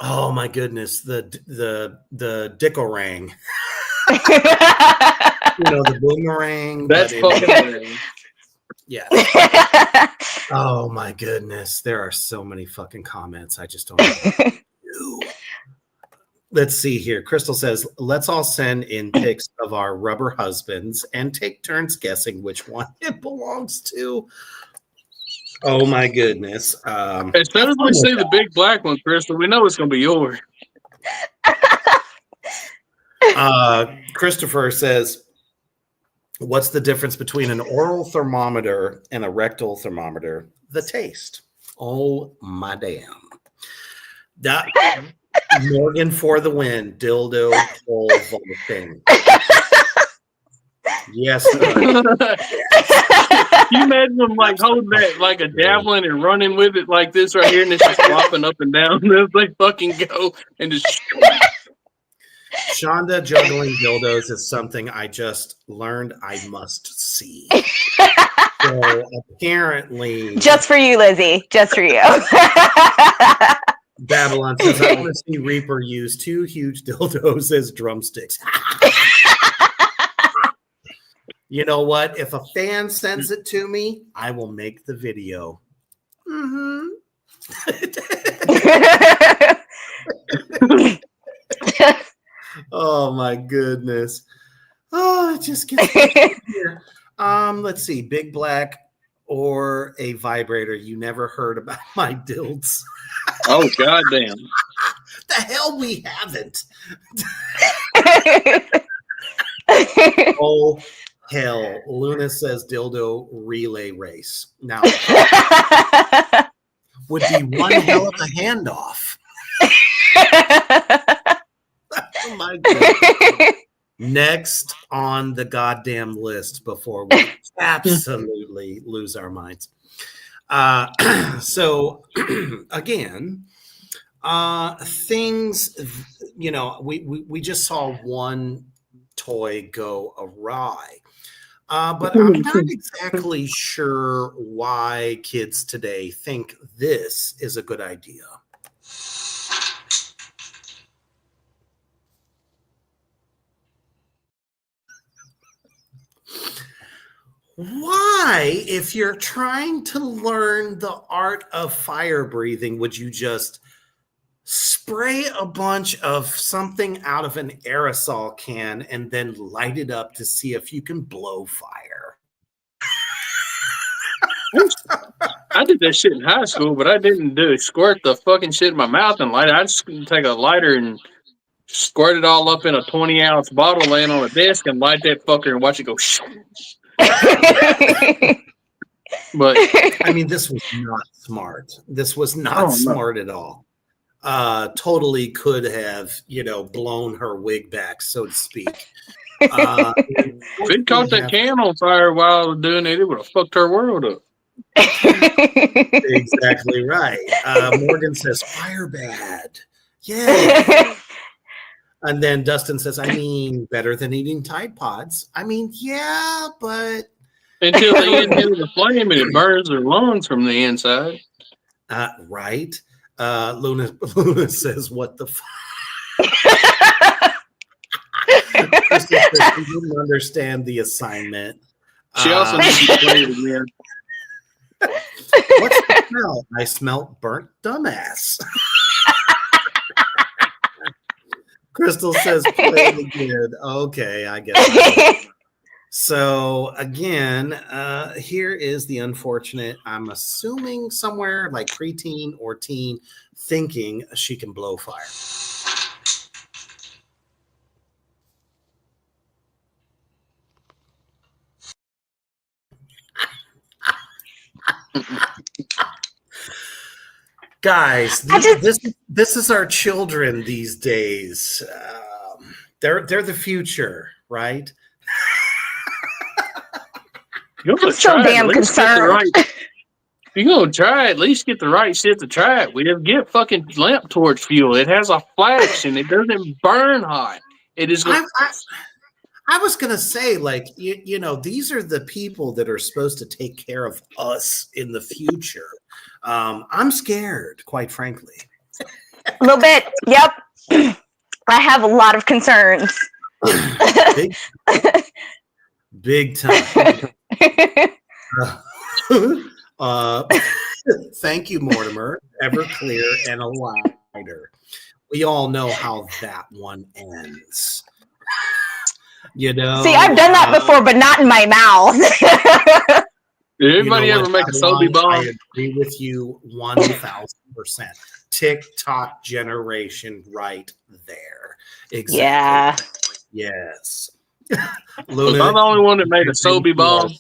Oh my goodness, the dickorang. The boomerang. That's fucking hilarious. Yeah. Oh my goodness, there are so many fucking comments. I just don't know what to do. Let's see here. Crystal says, let's all send in pics of our rubber husbands and take turns guessing which one it belongs to. Oh my goodness. As soon as we see the big black one, Crystal, we know it's going to be yours. Christopher says, what's the difference between an oral thermometer and a rectal thermometer? The taste. Oh my damn. Morgan for the win. Dildo pole vaulting. Yes. You imagine them like holding that like a javelin and running with it like this right here, and it's just flopping up and down as they fucking go and just. Shonda juggling dildos is something I just learned I must see. So apparently, just for you, Lizzie. Just for you. Babylon says, I want to see Reaper use 2 huge dildos as drumsticks. You know what? If a fan sends it to me, I will make the video. Mm-hmm. Oh my goodness. Oh, it just gets here. Let's see. Big Black or a vibrator. You never heard about my dilds. Oh, goddamn. The hell we haven't. Oh, hell. Luna says dildo relay race. Now, would be one hell of a handoff. Oh my God. Next on the goddamn list before we absolutely lose our minds. So again, things, we just saw one toy go awry. But I'm not exactly sure why kids today think this is a good idea. Why, if you're trying to learn the art of fire breathing, would you just spray a bunch of something out of an aerosol can and then light it up to see if you can blow fire? I did that shit in high school, but I didn't squirt the fucking shit in my mouth and light it. I just take a lighter and squirt it all up in a 20-ounce bottle laying on a desk and light that fucker and watch it go. But I mean, this was not smart. This was not smart at all. Totally could have, blown her wig back, so to speak. If it caught that can on fire while I was doing it, it would have fucked her world up. Exactly right. Morgan says, fire bad. Yeah. And then Dustin says, I mean, better than eating Tide Pods. I mean, yeah, but... Until they inhale the flame and it burns their lungs from the inside. Right. Luna says, what the fuck? She didn't understand the assignment. She also needs to play it again. What's the smell? I smell burnt dumbass. Crystal says, play it again. Okay, I guess. So again, here is the unfortunate, I'm assuming somewhere like preteen or teen, thinking she can blow fire. Guys, this is our children these days. They're the future, right? I'm so damn concerned. If you're gonna try, at least get the right shit to try it. We have get fucking lamp torch fuel. It has a flash and it doesn't burn hot. It is. I was gonna say, like, these are the people that are supposed to take care of us in the future. I'm scared, quite frankly. A little bit. Yep. I have a lot of concerns. Big time. Thank you, Mortimer. Ever clear and a lighter. We all know how that one ends. You know. See, I've done that before, but not in my mouth. Did anybody ever make a Sobe bomb? I agree with you 1,000%. TikTok generation right there. Exactly. Yeah. Yes. Was I the only one that made a Sobe bomb?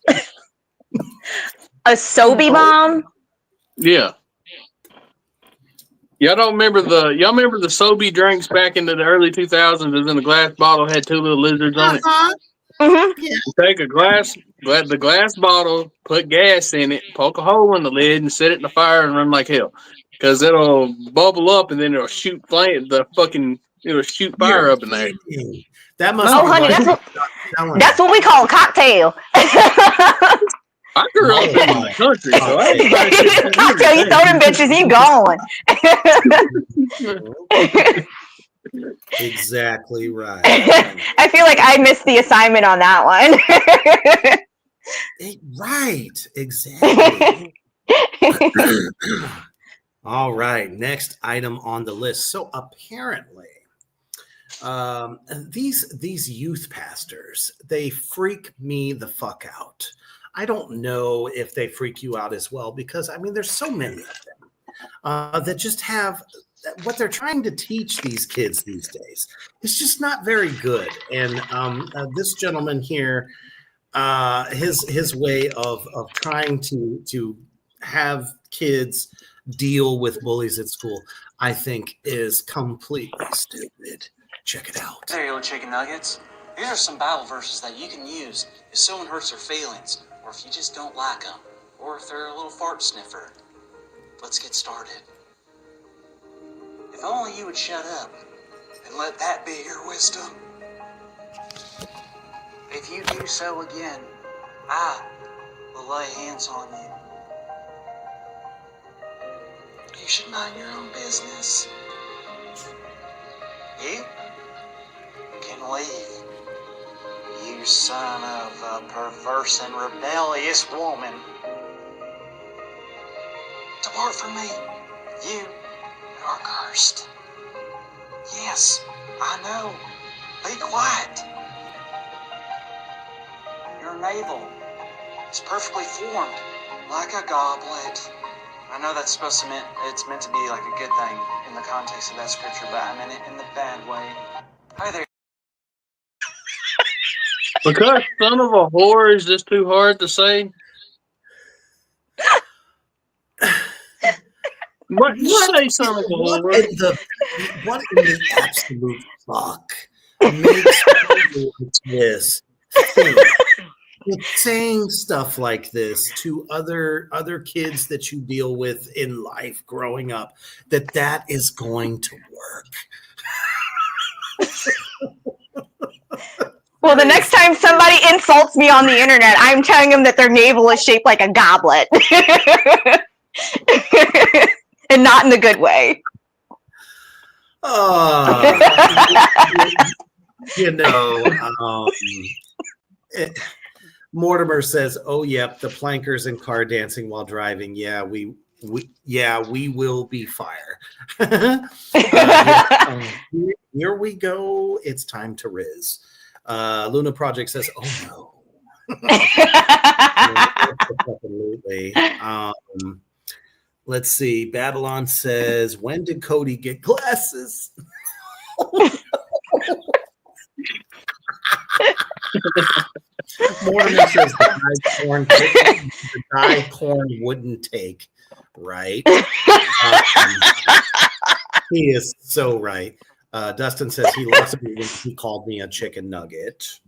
A Sobe bomb? Yeah. Y'all remember the Sobe drinks back into the early 2000s? It was in a glass bottle, had two little lizards on it. Mm-hmm. Yeah. You take the glass bottle, put gas in it, poke a hole in the lid, and set it in the fire and run like hell. Because it'll bubble up and then it'll shoot fire up in there. That must Oh, be honey, like that's what we call a cocktail. I grew up in the country, so I ain't trying to shit. Cocktail, you throw them bitches, you going. Exactly right. I feel like I missed the assignment on that one. Right, exactly. All right, next item on the list. So apparently, these youth pastors, they freak me the fuck out. I don't know if they freak you out as well, because I mean, there's so many of them that just have what they're trying to teach these kids these days. It's just not very good. And this gentleman here, his way of trying to have kids deal with bullies at school, I think, is completely stupid. Check it out. There you go, chicken nuggets. These are some Bible verses that you can use if someone hurts their feelings, or if you just don't like them, or if they're a little fart sniffer. Let's get started. If only you would shut up and let that be your wisdom. If you do so again, I will lay hands on you. You should mind your own business. You can leave. You son of a perverse and rebellious woman. Depart from me, you are cursed. Yes, I know. Be quiet. Your navel is perfectly formed like a goblet. I know that's supposed to it's meant to be like a good thing in the context of that scripture, but I meant it in the bad way. Hi there. Because son of a whore is just too hard to say. What you say, son of a whore? What in the absolute fuck makes this thing? Saying stuff like this to other kids that you deal with in life growing up, that is going to work. Well, the next time somebody insults me on the internet, I'm telling them that their navel is shaped like a goblet. And not in the good way. You know, Mortimer says, "Oh, yep, the plankers and car dancing while driving. Yeah, we will be fire." Here we go. It's time to riz. Luna Project says, "Oh no." Absolutely. Let's see. Babylon says, "When did Cody get glasses?" Mortimer says the dye corn wouldn't take, right? He is so right. Dustin says he lost me when he called me a chicken nugget.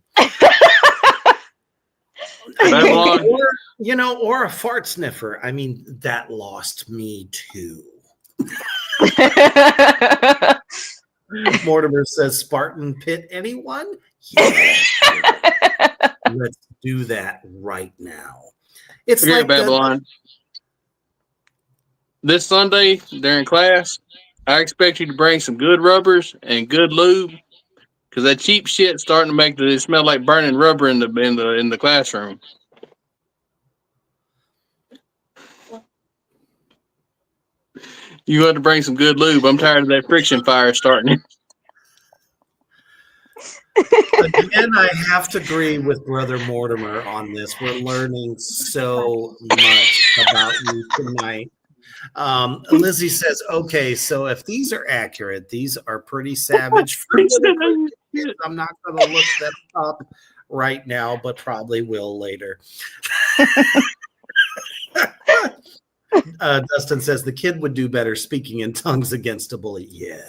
Or a fart sniffer. I mean, that lost me too. Mortimer says, Spartan Pit, anyone? Yeah. Let's do that right now. It's like Babylon. This Sunday during class, I expect you to bring some good rubbers and good lube, because that cheap shit's starting to make it smell like burning rubber in the classroom. You got to bring some good lube. I'm tired of that friction fire starting. Again, I have to agree with Brother Mortimer on this. We're learning so much about you tonight. Lizzie says, okay, so if these are accurate, these are pretty savage. For little kids. I'm not going to look them up right now, but probably will later. Dustin says the kid would do better speaking in tongues against a bully. Yes.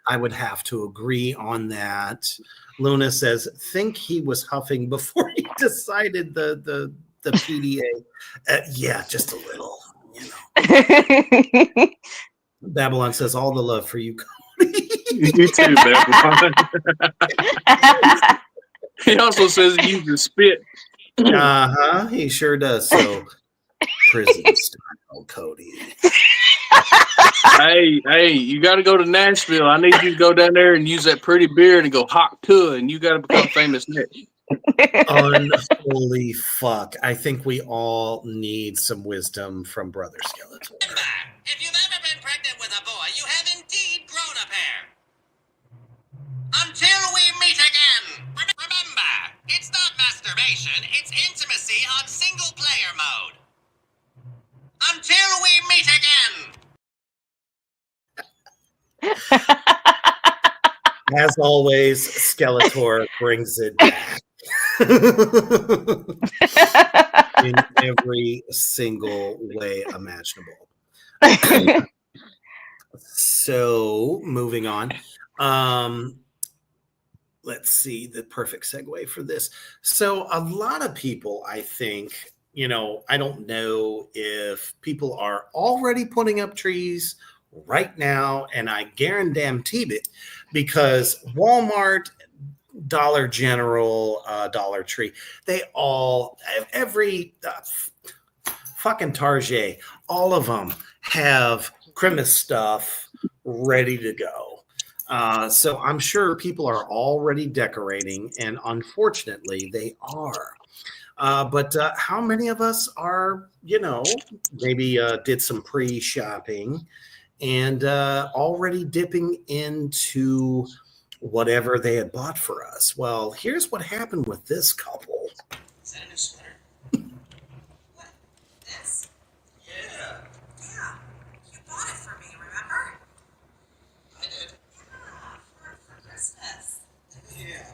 I would have to agree on that. Luna says, think he was huffing before he decided the PDA. Yeah, just a little, you know. Babylon says, all the love for you, Cody. You too, Babylon. He also says he uses spit. Uh-huh, he sure does. So, prison style, Cody. Hey, you got to go to Nashville. I need you to go down there and use that pretty beard and go hawk to it, and you got to become famous next. Unholy fuck. I think we all need some wisdom from Brother Skeletor. If you've ever been pregnant with a boy, you have indeed grown a pair. Until we meet again. Remember, it's not masturbation, it's intimacy on single player mode. Until we meet again. As always, Skeletor brings it back. In every single way imaginable. So, moving on. Let's see the perfect segue for this. So, a lot of people, I think, you know, I don't know if people are already putting up trees right now, and I guarantee it, because Walmart, Dollar General, Dollar Tree, they all, every fucking Target, all of them have Christmas stuff ready to go. So I'm sure people are already decorating, and unfortunately they are. But how many of us are, you know, maybe did some pre-shopping and already dipping into whatever they had bought for us? Well, here's what happened with this couple. Is that a new sweater? What? This? Yeah, Yeah. You bought it for me, remember? I did. Yeah, for Christmas. Yeah,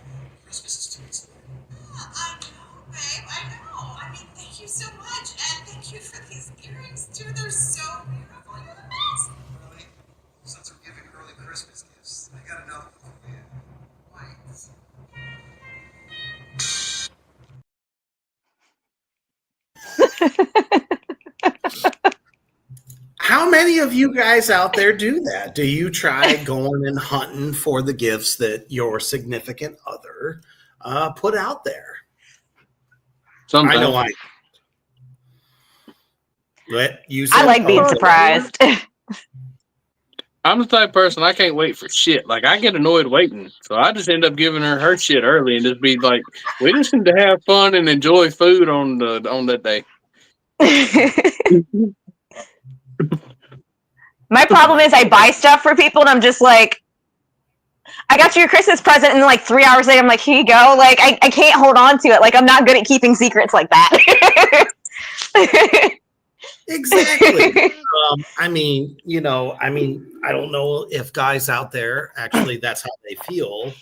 Christmas is 2 weeks away. Yeah, I know, babe. I know. I mean, thank you so much. And thank you for these earrings, too. They're so beautiful. You're the best. Really? Since we're giving early Christmas gifts, I got another one for you. What? How many of you guys out there do that? Do you try going and hunting for the gifts that your significant other put out there? Sometimes. I know I. Let you. I like being surprised. I'm the type of person, I can't wait for shit. Like, I get annoyed waiting. So I just end up giving her shit early and just be like, we just need to have fun and enjoy food on that day. My problem is I buy stuff for people and I'm just like, I got you your Christmas present, and then like 3 hours later I'm like, here you go. Like I can't hold on to it. Like I'm not good at keeping secrets like that. Exactly. I mean, you know, I don't know if guys out there actually that's how they feel.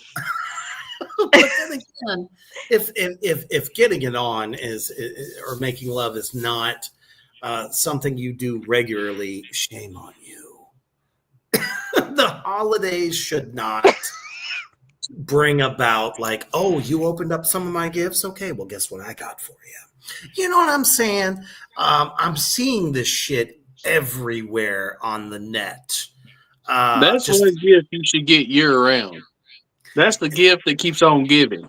But then again, if getting it on is or making love is not something you do regularly, shame on you. The holidays should not bring about like, oh, you opened up some of my gifts. Okay, well, guess what I got for you? You know what I'm saying? I'm seeing this shit everywhere on the net. That's one gift you should get year round. That's the gift that keeps on giving.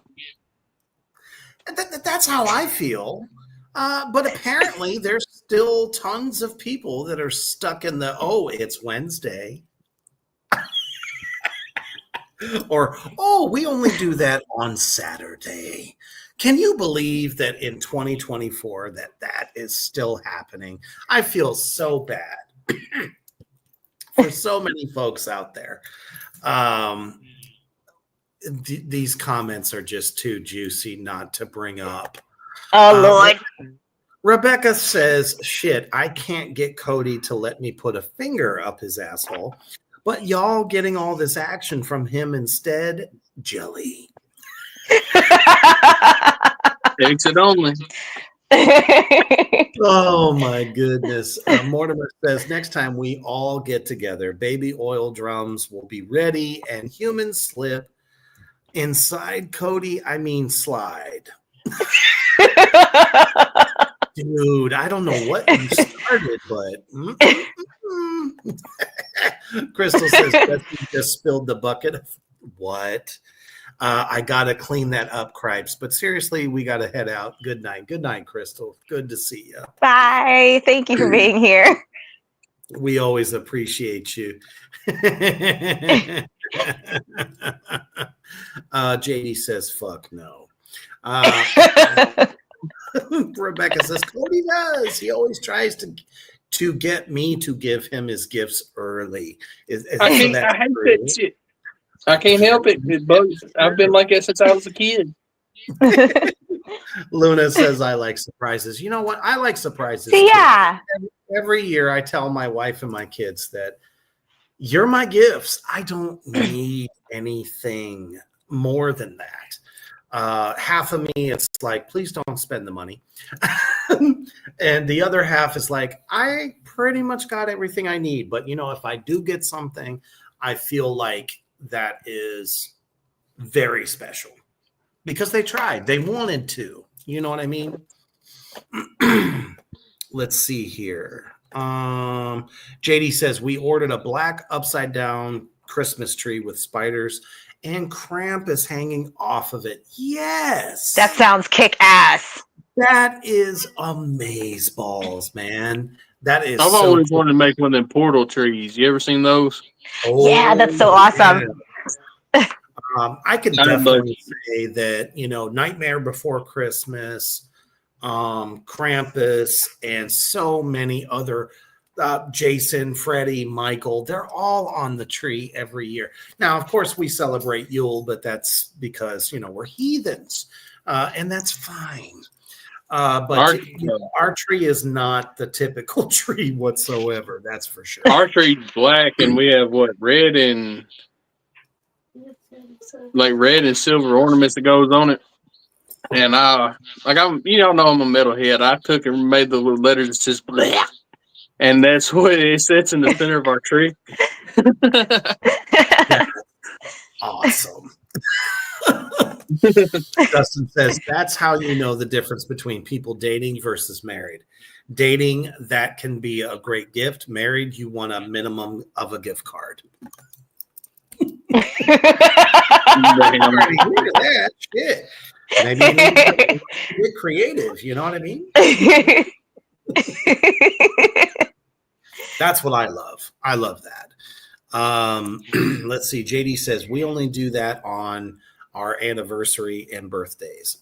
That's how I feel. But apparently there's still tons of people that are stuck in the, oh, it's Wednesday. Or, oh, we only do that on Saturday. Can you believe that in 2024 that is still happening? I feel so bad for so many folks out there. These comments are just too juicy not to bring up. Oh, Lord. Rebecca says, shit, I can't get Cody to let me put a finger up his asshole, but y'all getting all this action from him instead? Jelly. Exit only. Oh my goodness. Mortimer says, next time we all get together, baby oil drums will be ready and humans slip inside Cody. I mean, slide. Dude, I don't know what you started, but Crystal says Jesse just spilled the bucket of what? I gotta clean that up, Cripes. But seriously, we gotta head out. Good night, Crystal. Good to see you. Bye. Thank you for being here. We always appreciate you. JD says, "Fuck no." Rebecca says, "Cody does. He always tries to get me to give him his gifts early." I hate that shit. I can't help it. I've been like that since I was a kid. Luna says, I like surprises. You know what? I like surprises. Yeah. Every year I tell my wife and my kids that you're my gifts. I don't need anything more than that. Half of me, it's like, please don't spend the money. And the other half is like, I pretty much got everything I need. But, if I do get something, I feel like that is very special because they tried. They wanted to. You know what I mean? Let's see here. JD says, we ordered a black upside down Christmas tree with spiders and Krampus hanging off of it. Yes. That sounds kick ass. That is amazeballs, man. That is I've always wanted to make one of them portal trees. You ever seen those? Oh, yeah, that's so awesome. Yeah. I can definitely say that, Nightmare Before Christmas, Krampus, and so many other Jason, Freddie, Michael, they're all on the tree every year. Now, of course, we celebrate Yule, but that's because, we're heathens, and that's fine. But our tree is not the typical tree whatsoever. That's for sure. Our tree's black, and we have red and silver ornaments that goes on it. And I'm I'm a metalhead. I took and made the little letters that says black, and that's what it sits in the center of our tree. Awesome. Dustin says, that's how you know the difference between people dating versus married. Dating, that can be a great gift. Married, you want a minimum of a gift card. Look at that shit. Maybe you need to get creative. You know what I mean? That's what I love. I love that. Let's see. JD says we only do that on our anniversary and birthdays.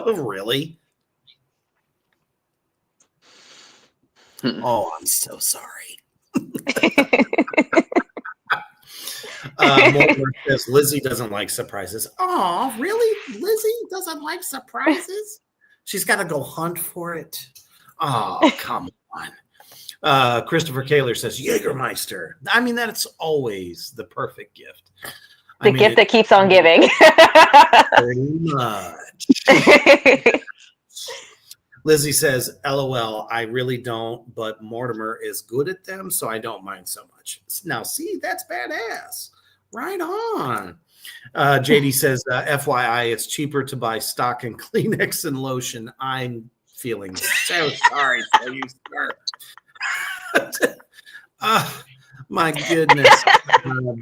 Really? Oh, I'm so sorry. Mortimer says Lizzie doesn't like surprises. Oh, really? Lizzie doesn't like surprises? She's got to go hunt for it. Oh, come on. Christopher Kaler says Jägermeister. I mean, that's always the perfect gift. The gift that keeps on giving. Pretty much. Lizzie says, LOL, I really don't, but Mortimer is good at them, so I don't mind so much. Now, see, that's badass. Right on. JD says, FYI, it's cheaper to buy stock and Kleenex and lotion. I'm feeling so sorry for you, sir. My goodness.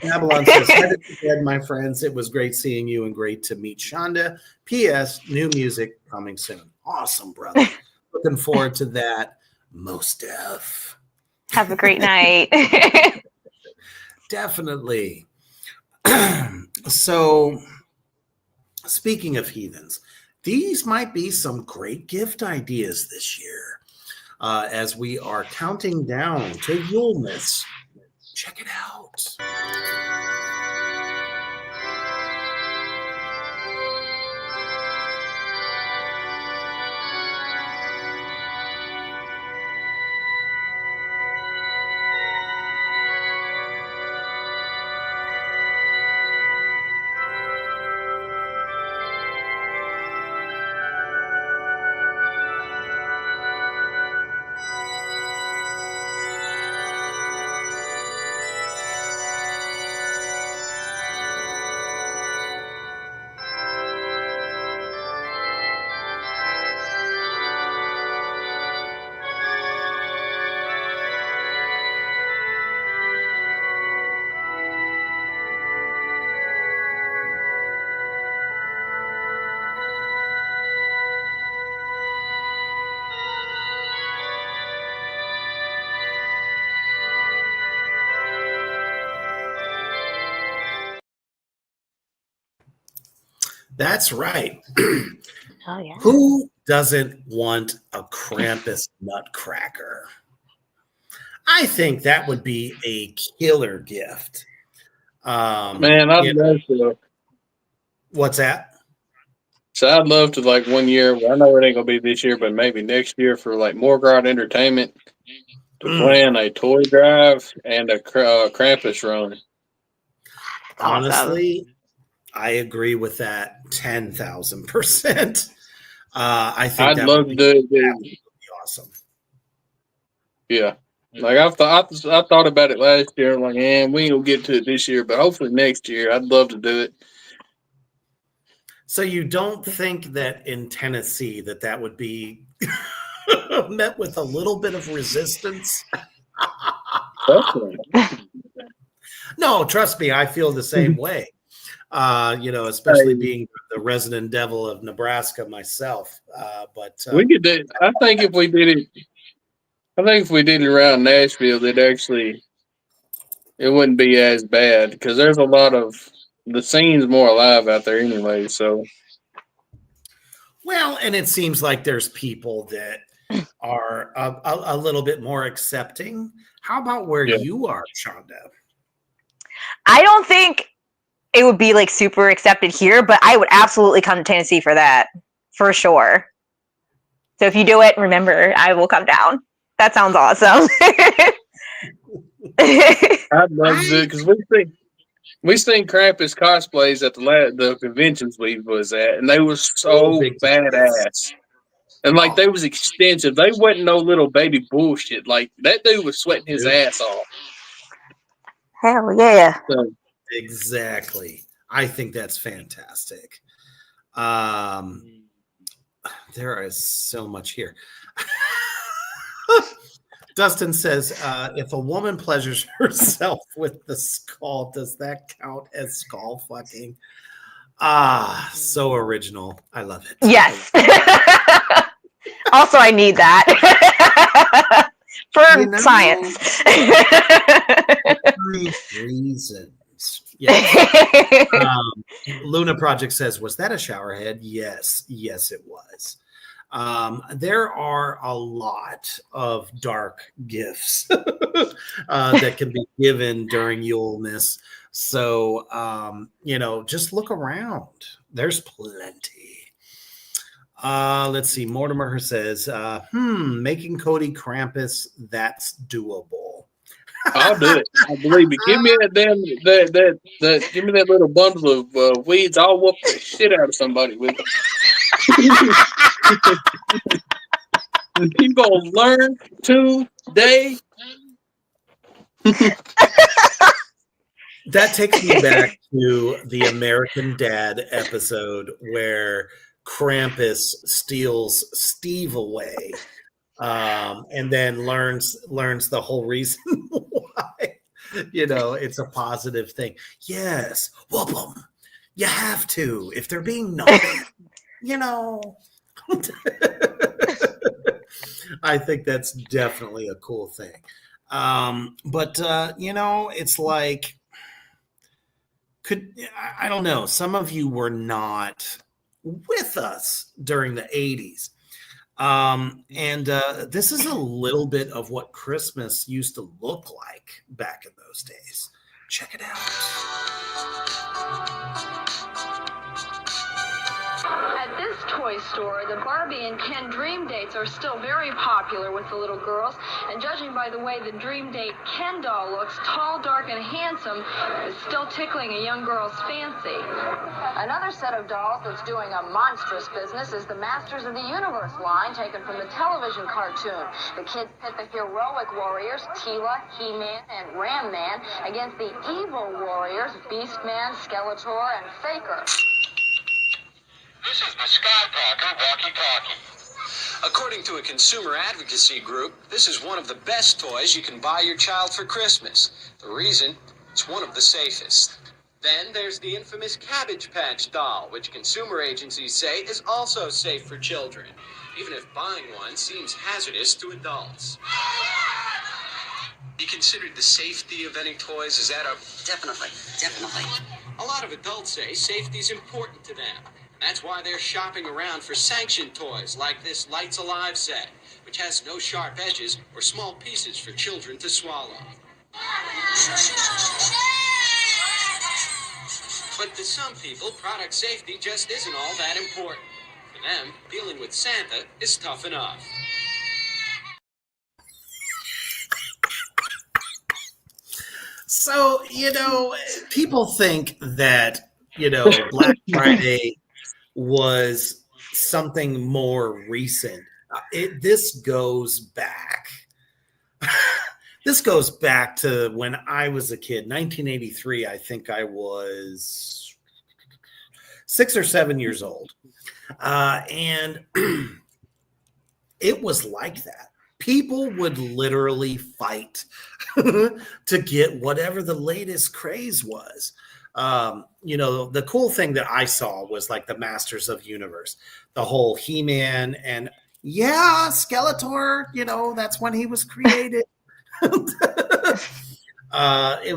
Babylon says, headed to bed, my friends. It was great seeing you and great to meet Shonda. P.S. New music coming soon. Awesome, brother. Looking forward to that. Most def. Have a great night. Definitely. So, speaking of heathens, these might be some great gift ideas this year as we are counting down to Yulemas. Check it out. That's right. Oh yeah. Who doesn't want a Krampus nutcracker? I think that would be a killer gift. Man, I'd love to. What's that? So I'd love to, like, one year. I know it ain't gonna be this year, but maybe next year for like Morgard Entertainment to plan a toy drive and a Krampus run. Honestly, I agree with that 10,000%. I think I'd love to do it. That would be awesome. Yeah. Like I thought about it last year. I'm like, we ain't gonna get to it this year, but hopefully next year. I'd love to do it. So you don't think that in Tennessee that would be met with a little bit of resistance? No, trust me, I feel the same way. Especially being the resident devil of Nebraska myself. But we could do. I think if we did it around Nashville, it wouldn't be as bad because there's a lot of the scene's more alive out there anyway. So, well, and it seems like there's people that are a little bit more accepting. How about where you are, Shonda? I don't think it would be like super accepted here, but I would absolutely come to Tennessee for that, for sure. So if you do it, remember, I will come down. That sounds awesome. I'd love to do it because we seen Krampus cosplays at the conventions we was at, and they were so badass. And like they was extensive. They wasn't no little baby bullshit. Like that dude was sweating his ass off. Hell yeah. So, exactly. I think that's fantastic. There is so much here. Dustin says, if a woman pleasures herself with the skull, does that count as skull fucking? So original. I love it. Yes. Also, I need that for science. Reasons. Yes. Luna Project says, was that a shower head? Yes. Yes, it was. There are a lot of dark gifts that can be given during Yulemas. So, just look around. There's plenty. Let's see. Mortimer says, making Cody Krampus, that's doable. I'll do it. I believe it. Give me give me that little bundle of weeds. I'll whoop the shit out of somebody with it. You gonna learn today. That takes me back to the American Dad episode where Krampus steals Steve away, and then learns the whole reason why. It's a positive thing. Yes, whoop them. You have to if they're being naughty. I think that's definitely a cool thing. But it's like, I don't know. Some of you were not with us during the 80s. And this is a little bit of what Christmas used to look like back in those days. Check it out. At this toy store, the Barbie and Ken Dream Dates are still very popular with the little girls, and judging by the way the Dream Date Ken doll looks, tall, dark, and handsome, is still tickling a young girl's fancy. Another set of dolls that's doing a monstrous business is the Masters of the Universe line, taken from the television cartoon. The kids pit the heroic warriors, Tila, He-Man, and Ram-Man, against the evil warriors, Beast-Man, Skeletor, and Faker. This is the Skywalker walkie-talkie. According to a consumer advocacy group, this is one of the best toys you can buy your child for Christmas. The reason? It's one of the safest. Then there's the infamous Cabbage Patch doll, which consumer agencies say is also safe for children, even if buying one seems hazardous to adults. You considered the safety of any toys? Is that a... Definitely. A lot of adults say safety's important to them. That's why they're shopping around for sanctioned toys like this Lights Alive set, which has no sharp edges or small pieces for children to swallow. But to some people, product safety just isn't all that important. For them, dealing with Santa is tough enough. So, people think that, Black Friday was something more recent. This goes back. This goes back to when I was a kid, 1983. I think I was 6 or 7 years old. And it was like that. People would literally fight to get whatever the latest craze was. The cool thing that I saw was like the Masters of Universe, the whole He-Man and Skeletor, that's when he was created. It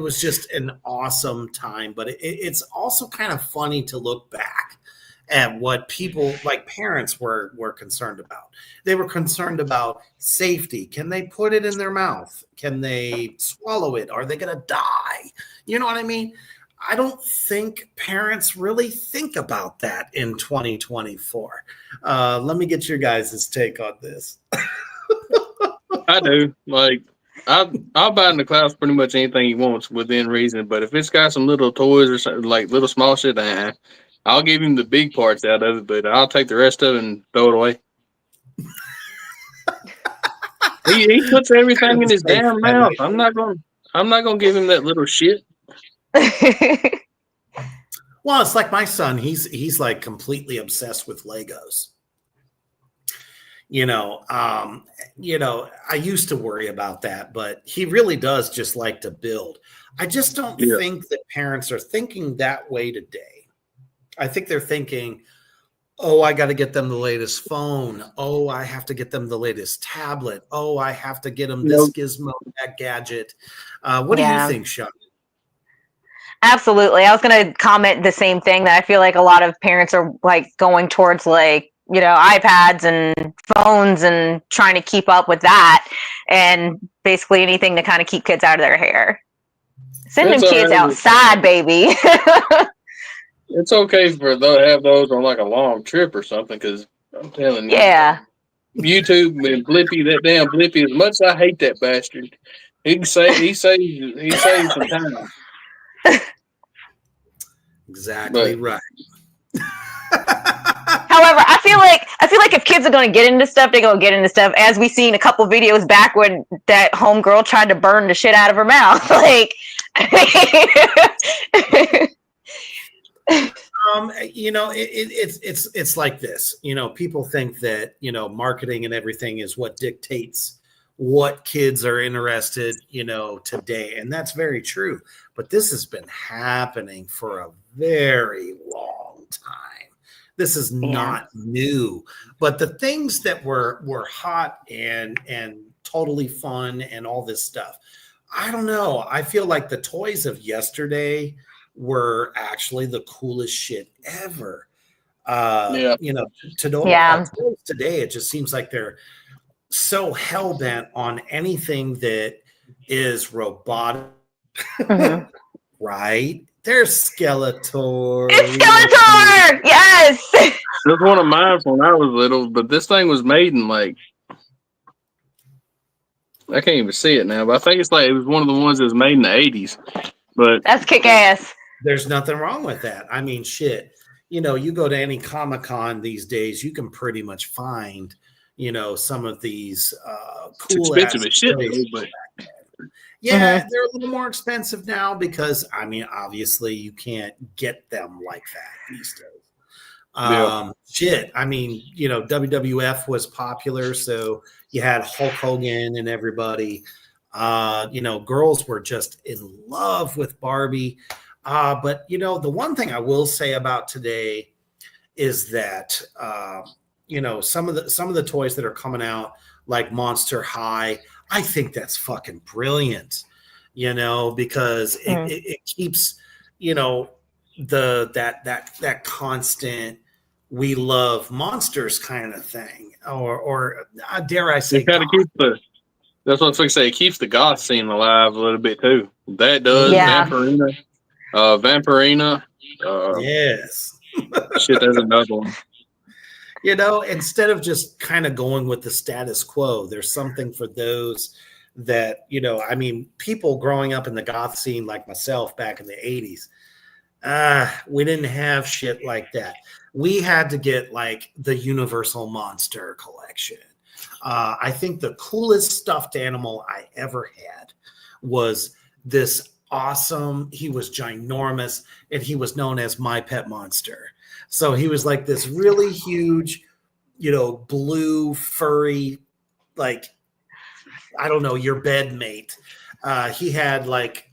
was just an awesome time, but it's also kind of funny to look back at what people like parents were concerned about. They were concerned about safety. Can they put it in their mouth? Can they swallow it? Are they going to die? You know what I mean? I don't think parents really think about that in 2024. Let me get your guys' take on this. I do. Like, I'll buy in the class pretty much anything he wants within reason, but if it's got some little toys or something, like little small shit, I'll give him the big parts out of it, but I'll take the rest of it and throw it away. he puts everything in his damn mouth. I'm not gonna give him that little shit. Well, it's like my son. He's like completely obsessed with Legos. I used to worry about that, but he really does just like to build. I just don't think that parents are thinking that way today. I think they're thinking, oh, I got to get them the latest phone. Oh, I have to get them the latest tablet. Oh, I have to get them this gizmo, that gadget. What do you think, Sean? Absolutely. I was going to comment the same thing, that I feel like a lot of parents are like going towards iPads and phones and trying to keep up with that, and basically anything to kind of keep kids out of their hair. Send them kids outside, baby. It's okay for to have those on like a long trip or something, because I'm telling you, YouTube and Blippi, that damn Blippi, as much as I hate that bastard, he saves some time. Exactly right. However, I feel like if kids are going to get into stuff, they're going to get into stuff. As we seen a couple videos back when that homegirl tried to burn the shit out of her mouth, like. It's like this. People think that marketing and everything is what dictates what kids are interested today, and that's very true. But this has been happening for a very long time. This is not new. But the things that were hot and totally fun and all this stuff, I don't know. I feel like the toys of yesterday were actually the coolest shit ever. You know, toys today, it just seems like they're so hell bent on anything that is robotic, right? They're Skeletor. It's Skeletor! Yes! It was one of mine when I was little, but this thing was made in like, I can't even see it now, but I think it's like, it was one of the ones that was made in the 80s. But that's kick ass. There's nothing wrong with that. I mean, shit. You know, you go to any Comic-Con these days, you can pretty much find, you know, some of these cool expensive as shit, but yeah, they're a little more expensive now because, I mean, obviously you can't get them like that these days. Shit, I mean, you know, WWF was popular, so you had Hulk Hogan and everybody. You know, girls were just in love with Barbie. But, you know, the one thing I will say about today is that, you know, some of the toys that are coming out, like Monster High, I think that's fucking brilliant, you know, because it keeps, you know, that constant we love monsters kind of thing, or dare I say, it kind of keeps that's what I was going to say. It keeps the goth scene alive a little bit too. That does. Vampirina. Yes. Shit, there's another one. You know, instead of just kind of going with the status quo, there's something for those that, you know, I mean, people growing up in the goth scene like myself back in the 80s, we didn't have shit like that. We had to get like the Universal Monster collection. I think the coolest stuffed animal I ever had was this awesome, he was ginormous, and he was known as My Pet Monster. So he was like this really huge, you know, blue, furry, like, I don't know, your bed mate. He had like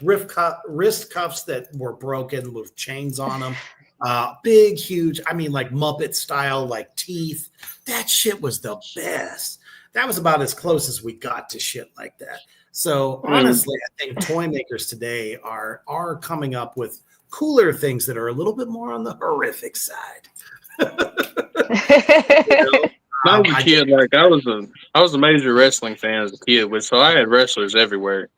wrist cuffs that were broken with chains on them. Big, huge, I mean, like Muppet style, like teeth. That shit was the best. That was about as close as we got to shit like that. So honestly, I think toy makers today are coming up with cooler things that are a little bit more on the horrific side. I was a kid, like I was a major wrestling fan as a kid, so I had wrestlers everywhere.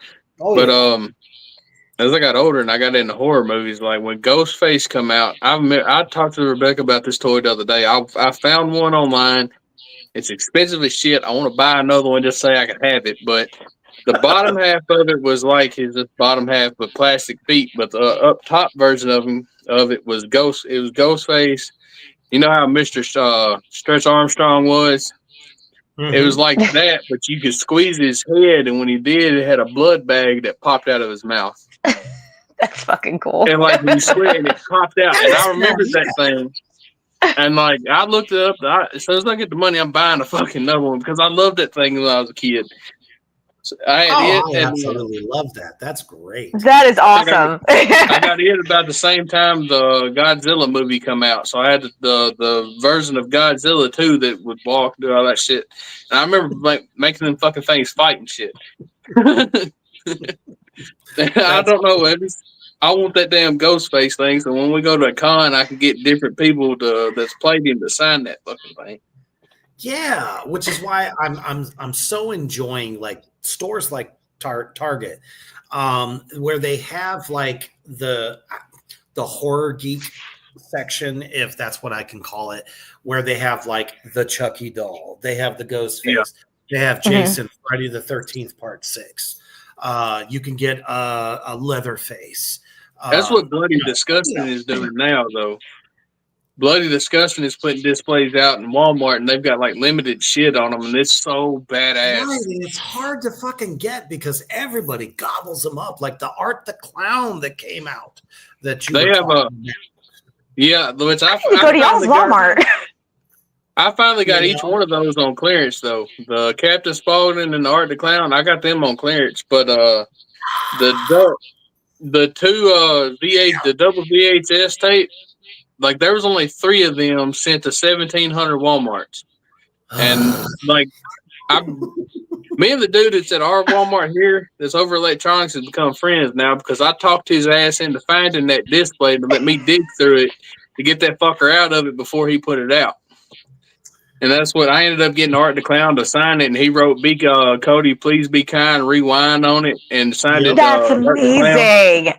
As I got older and I got into horror movies, like when Ghostface come out, I talked to Rebecca about this toy the other day. I found one online. It's expensive as shit. I want to buy another one just say I can have it, but the bottom half of it was like his bottom half with plastic feet, but the up top version of it was Ghostface. You know how Mr. Stretch Armstrong was? Mm-hmm. It was like that, but you could squeeze his head, and when he did, it had a blood bag that popped out of his mouth. That's fucking cool. And like when you squeeze it, it popped out. And I remember that thing. And like I looked it up. As soon as I get the money, I'm buying a fucking another one because I loved that thing when I was a kid. So I absolutely love that. That's great. That is awesome. I got it about the same time the Godzilla movie come out. So I had the version of Godzilla too that would walk, do all that shit. And I remember making them fucking things fight and shit. I don't know. I want that damn Ghostface thing. So when we go to a con, I can get different people that's played him to sign that fucking thing. Yeah, which is why I'm so enjoying like stores like Target, where they have like the horror geek section, if that's what I can call it, where they have like the Chucky doll, they have the Ghostface, they have Jason, Friday the 13th Part 6. You can get a Leatherface. That's what Bloody Disgusting is doing now, though. Bloody Disgusting is putting displays out in Walmart, and they've got like limited shit on them, and it's so badass. Right, and it's hard to fucking get because everybody gobbles them up. Like the Art the Clown that came out. That you they have which I go to y'all's Walmart. I finally got each one of those on clearance, though. The Captain Spaulding and the Art the Clown, I got them on clearance, but the two the double VHS tape. like there was only 3 of them sent to 1,700 Walmarts, and like me and the dude that's at our Walmart here that's over electronics has become friends now because I talked his ass into finding that display to let me dig through it to get that fucker out of it before he put it out. And that's what I ended up getting Art the Clown to sign it, and he wrote, Cody, please be kind, rewind on it, and signed it. That's amazing.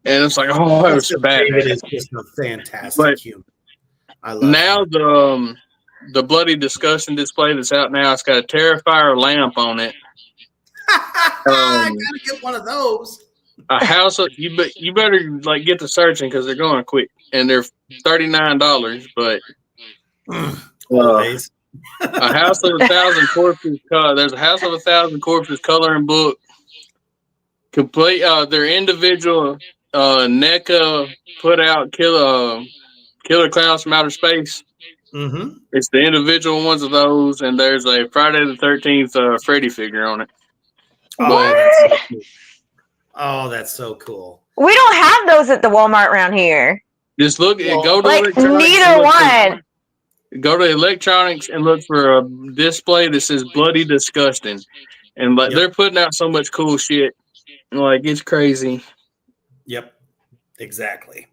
And it's like, oh, that was bad. David is just a fantastic human. I love now him. The Bloody Disgusting display that's out now, it's got a Terrifier lamp on it. I gotta get one of those. A house of, you better like get to searching because they're going quick, and they're $39, but always. A House of 1,000 Corpses. There's a House of 1,000 Corpses coloring book. Complete their individual NECA put out Killer Clowns from Outer Space. Mm-hmm. It's the individual ones of those, and there's a Friday the 13th Freddy figure on it. Oh, that's so cool. We don't have those at the Walmart around here. Just look, go to like neither one. Go to electronics and look for a display that says Bloody Disgusting, and they're putting out so much cool shit. Like it's crazy. Yep, exactly.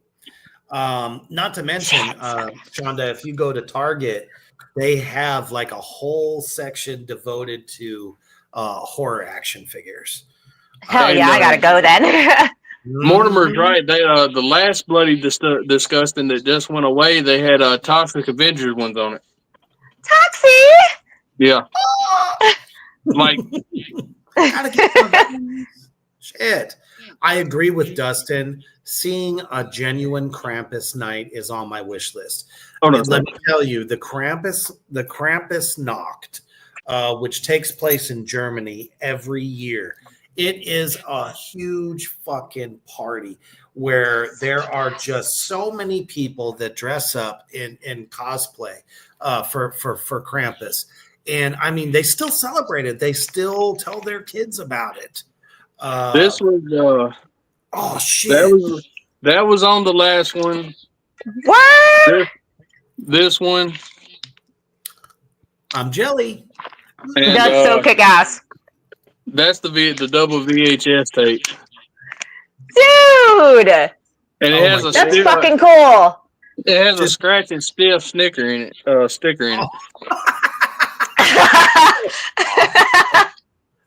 Not to mention, Shonda, if you go to Target, they have like a whole section devoted to horror action figures. Hell yeah, I gotta go then. Mortimer's right. They the last Bloody Disgusting that just went away, they had Toxic Avengers ones on it. Toxie! Yeah. Like gotta get one of those. Shit. I agree with Dustin. Seeing a genuine Krampus night is on my wish list. Oh, no, let me tell you, the Krampus Nacht, which takes place in Germany every year. It is a huge fucking party where there are just so many people that dress up in cosplay for Krampus. And I mean, they still celebrate it. They still tell their kids about it. This was oh shit. That was on the last one. What? This one. I'm jelly. And, that's so kick ass. That's the double VHS tape. Dude. And it has a that's fucking cool. It has a scratch and stiff sticker in it.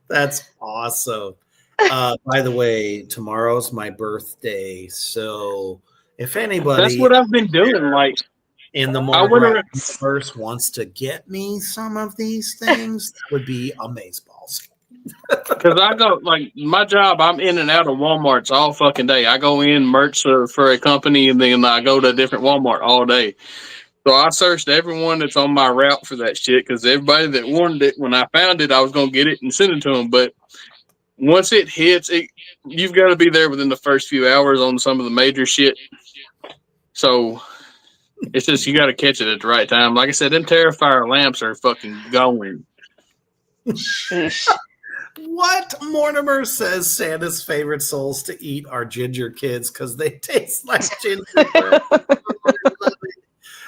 That's awesome. By the way, tomorrow's my birthday, so if anybody, that's what I've been doing. Like in the morning, first wants to get me some of these things, that would be amazeballs. Because I go like my job, I'm in and out of Walmarts all fucking day. I go in merch for a company, and then I go to a different Walmart all day. So I searched everyone that's on my route for that shit because everybody that wanted it, when I found it, I was gonna get it and send it to them, but once it hits, you've got to be there within the first few hours on some of the major shit. So it's just you got to catch it at the right time. Like I said, them Terrifier lamps are fucking going. What Mortimer says Santa's favorite souls to eat are ginger kids because they taste like ginger.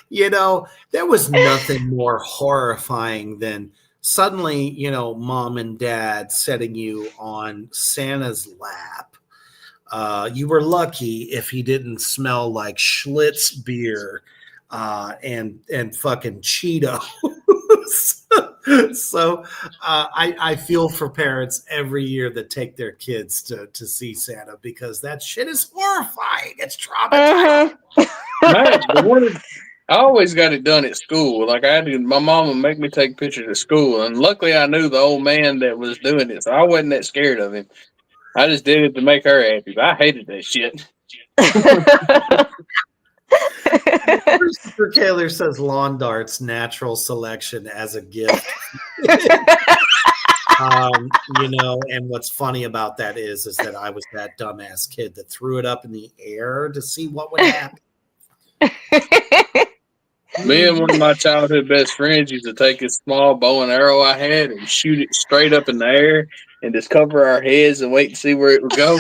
You know, there was nothing more horrifying than suddenly, you know, mom and dad setting you on Santa's lap. You were lucky if he didn't smell like Schlitz beer and fucking Cheetos. So I feel for parents every year that take their kids to see Santa because that shit is horrifying. It's traumatizing. I always got it done at school. Like my mom would make me take pictures at school, and luckily I knew the old man that was doing it, so I wasn't that scared of him. I just did it to make her happy, but I hated that shit. Christopher Taylor says lawn darts, natural selection as a gift. You know, and what's funny about that is that I was that dumbass kid that threw it up in the air to see what would happen. Me and one of my childhood best friends used to take a small bow and arrow I had and shoot it straight up in the air and just cover our heads and wait to see where it would go.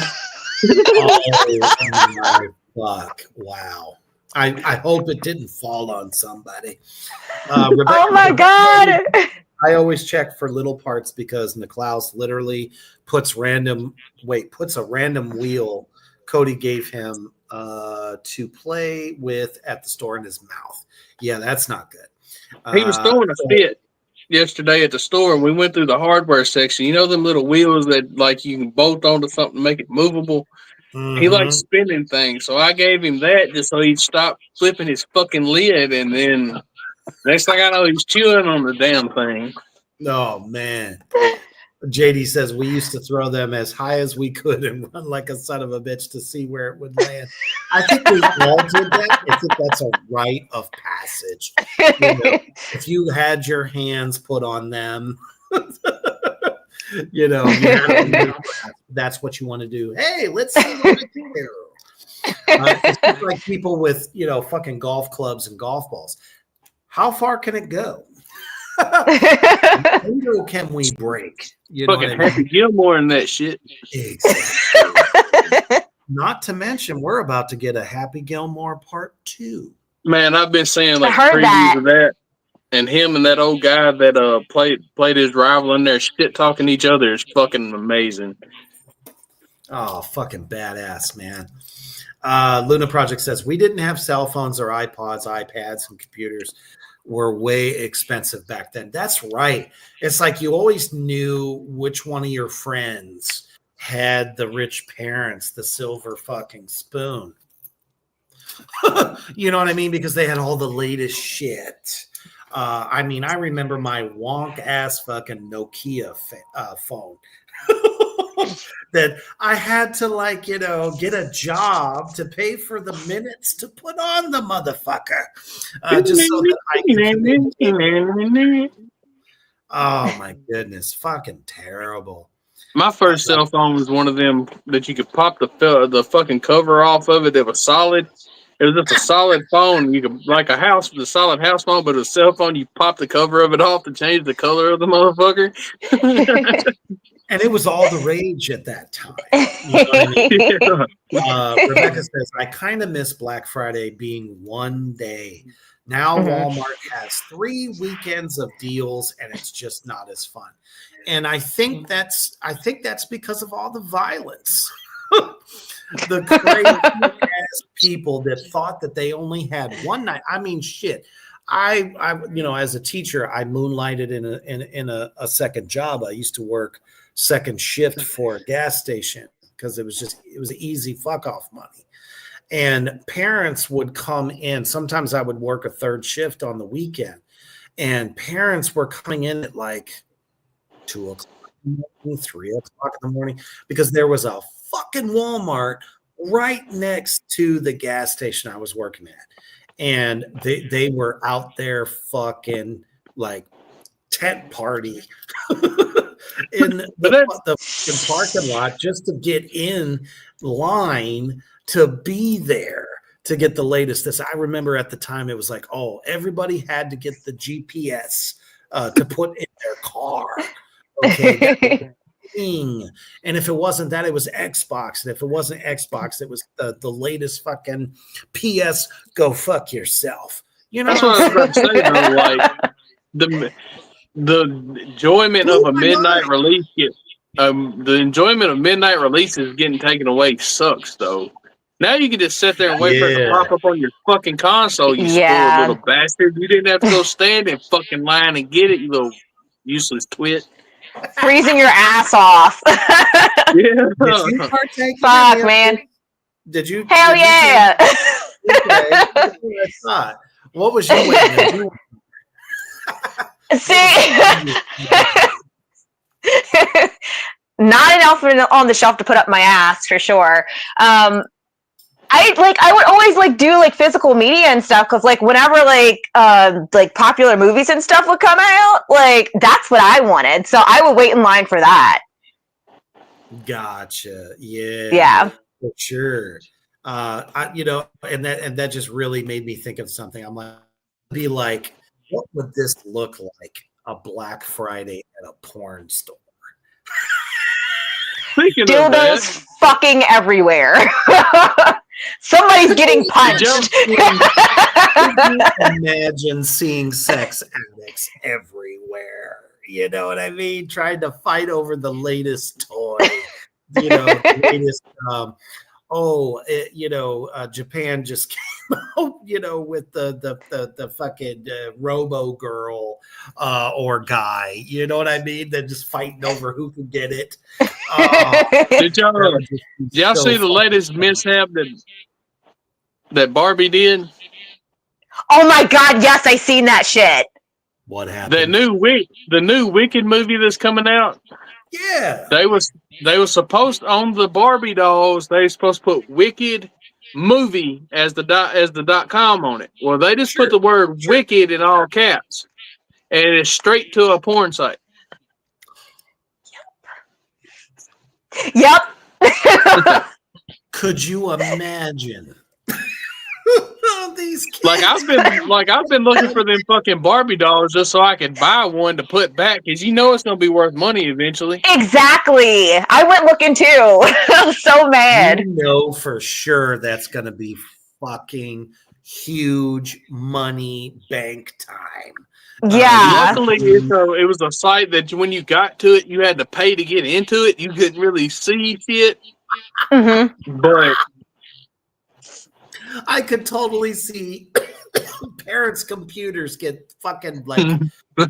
Oh my fuck. Wow. I hope it didn't fall on somebody. Oh my God. I always check for little parts because Niklaus literally puts a random wheel Cody gave him to play with at the store in his mouth. Yeah, that's not good. He was throwing a fit yesterday at the store, and we went through the hardware section. You know them little wheels that like you can bolt onto something to make it movable? He likes spinning things, so I gave him that just so he'd stop flipping his fucking lid, and then next thing I know, he's chewing on the damn thing. Oh, man. JD says we used to throw them as high as we could and run like a son of a bitch to see where it would land. I think we all did that. I think that's a rite of passage. You know, if you had your hands put on them, that's what you want to do. Hey, let's see what I can do. It's just like people with, fucking golf clubs and golf balls. How far can it go? How can we break? Fucking Happy Gilmore and that shit. Exactly. Not to mention, we're about to get a Happy Gilmore Part 2. Man, I've been saying like previews of that, and him and that old guy that played his rival in there shit talking each other is fucking amazing. Oh, fucking badass, man. Luna Project says we didn't have cell phones or iPods, iPads, and computers. Were way expensive back then. That's right. It's like you always knew which one of your friends had the rich parents, the silver fucking spoon. You know what I mean? Because they had all the latest shit. I remember my wonk ass fucking Nokia phone. That I had to get a job to pay for the minutes to put on the motherfucker. Just so that I could. Oh my goodness, fucking terrible. My first cell phone was one of them that you could pop the fucking cover off of it. That was solid. It was just a solid phone. You could like a house with a solid house phone, but a cell phone you pop the cover of it off to change the color of the motherfucker. And it was all the rage at that time. You know what I mean? Rebecca says, I kind of miss Black Friday being one day. Now Walmart has 3 weekends of deals, and it's just not as fun. And I think that's because of all the violence. The crazy ass people that thought that they only had one night. I mean, shit. I as a teacher, I moonlighted in a second job. I used to work second shift for a gas station because it was easy fuck off money. And parents would come in. Sometimes I would work a third shift on the weekend, and parents were coming in at like 2 o'clock in the morning, 3 o'clock in the morning, because there was a fucking Walmart right next to the gas station I was working at. And they were out there fucking like tent party in the parking lot just to get in line to be there to get the latest. I remember at the time it was like, oh, everybody had to get the GPS to put in their car. Okay. And if it wasn't that, it was Xbox. And if it wasn't Xbox, it was the latest fucking PS. Go fuck yourself. You know, that's what I was about to say. Though, like the enjoyment of a midnight release, the enjoyment of midnight releases getting taken away sucks. Though now you can just sit there and wait for it to pop up on your fucking console. You spoiled little bastard. You didn't have to go stand in fucking line and get it. You little useless twit. Freezing your ass off. Did you partake? Fuck, man. Did you? Hell yeah. Okay. That's what I thought. What was your way? See? Not enough on the shelf to put up my ass for sure. I would always do physical media and stuff because whenever popular movies and stuff would come out, that's what I wanted. So I would wait in line for that. Gotcha. Yeah. Yeah. For sure. And that just really made me think of something. I'm like, what would this look like? A Black Friday at a porn store. Dildos fucking everywhere. Somebody's getting punched. Imagine seeing sex addicts everywhere. You know what I mean? Trying to fight over the latest toy. You know, the latest. Japan just came out, you know, with the fucking Robo Girl or guy. You know what I mean? They're just fighting over who can get it. Did y'all see the latest mishap that Barbie did? Oh my God! Yes, I seen that shit. What happened? The new Wicked movie that's coming out. Yeah, they was supposed on the Barbie dolls. They supposed to put Wicked movie as the .com on it. Well, they just put the word Wicked in all caps, and it's straight to a porn site. Yep. Could you imagine? These kids. I've been looking for them fucking Barbie dolls just so I could buy one to put back because you know it's gonna be worth money eventually. Exactly. I went looking too. I was so mad. You know for sure that's gonna be fucking huge money bank time. Yeah. Luckily, it was a site that when you got to it, you had to pay to get into it. You couldn't really see shit. Mm-hmm. But I could totally see parents' computers get fucking like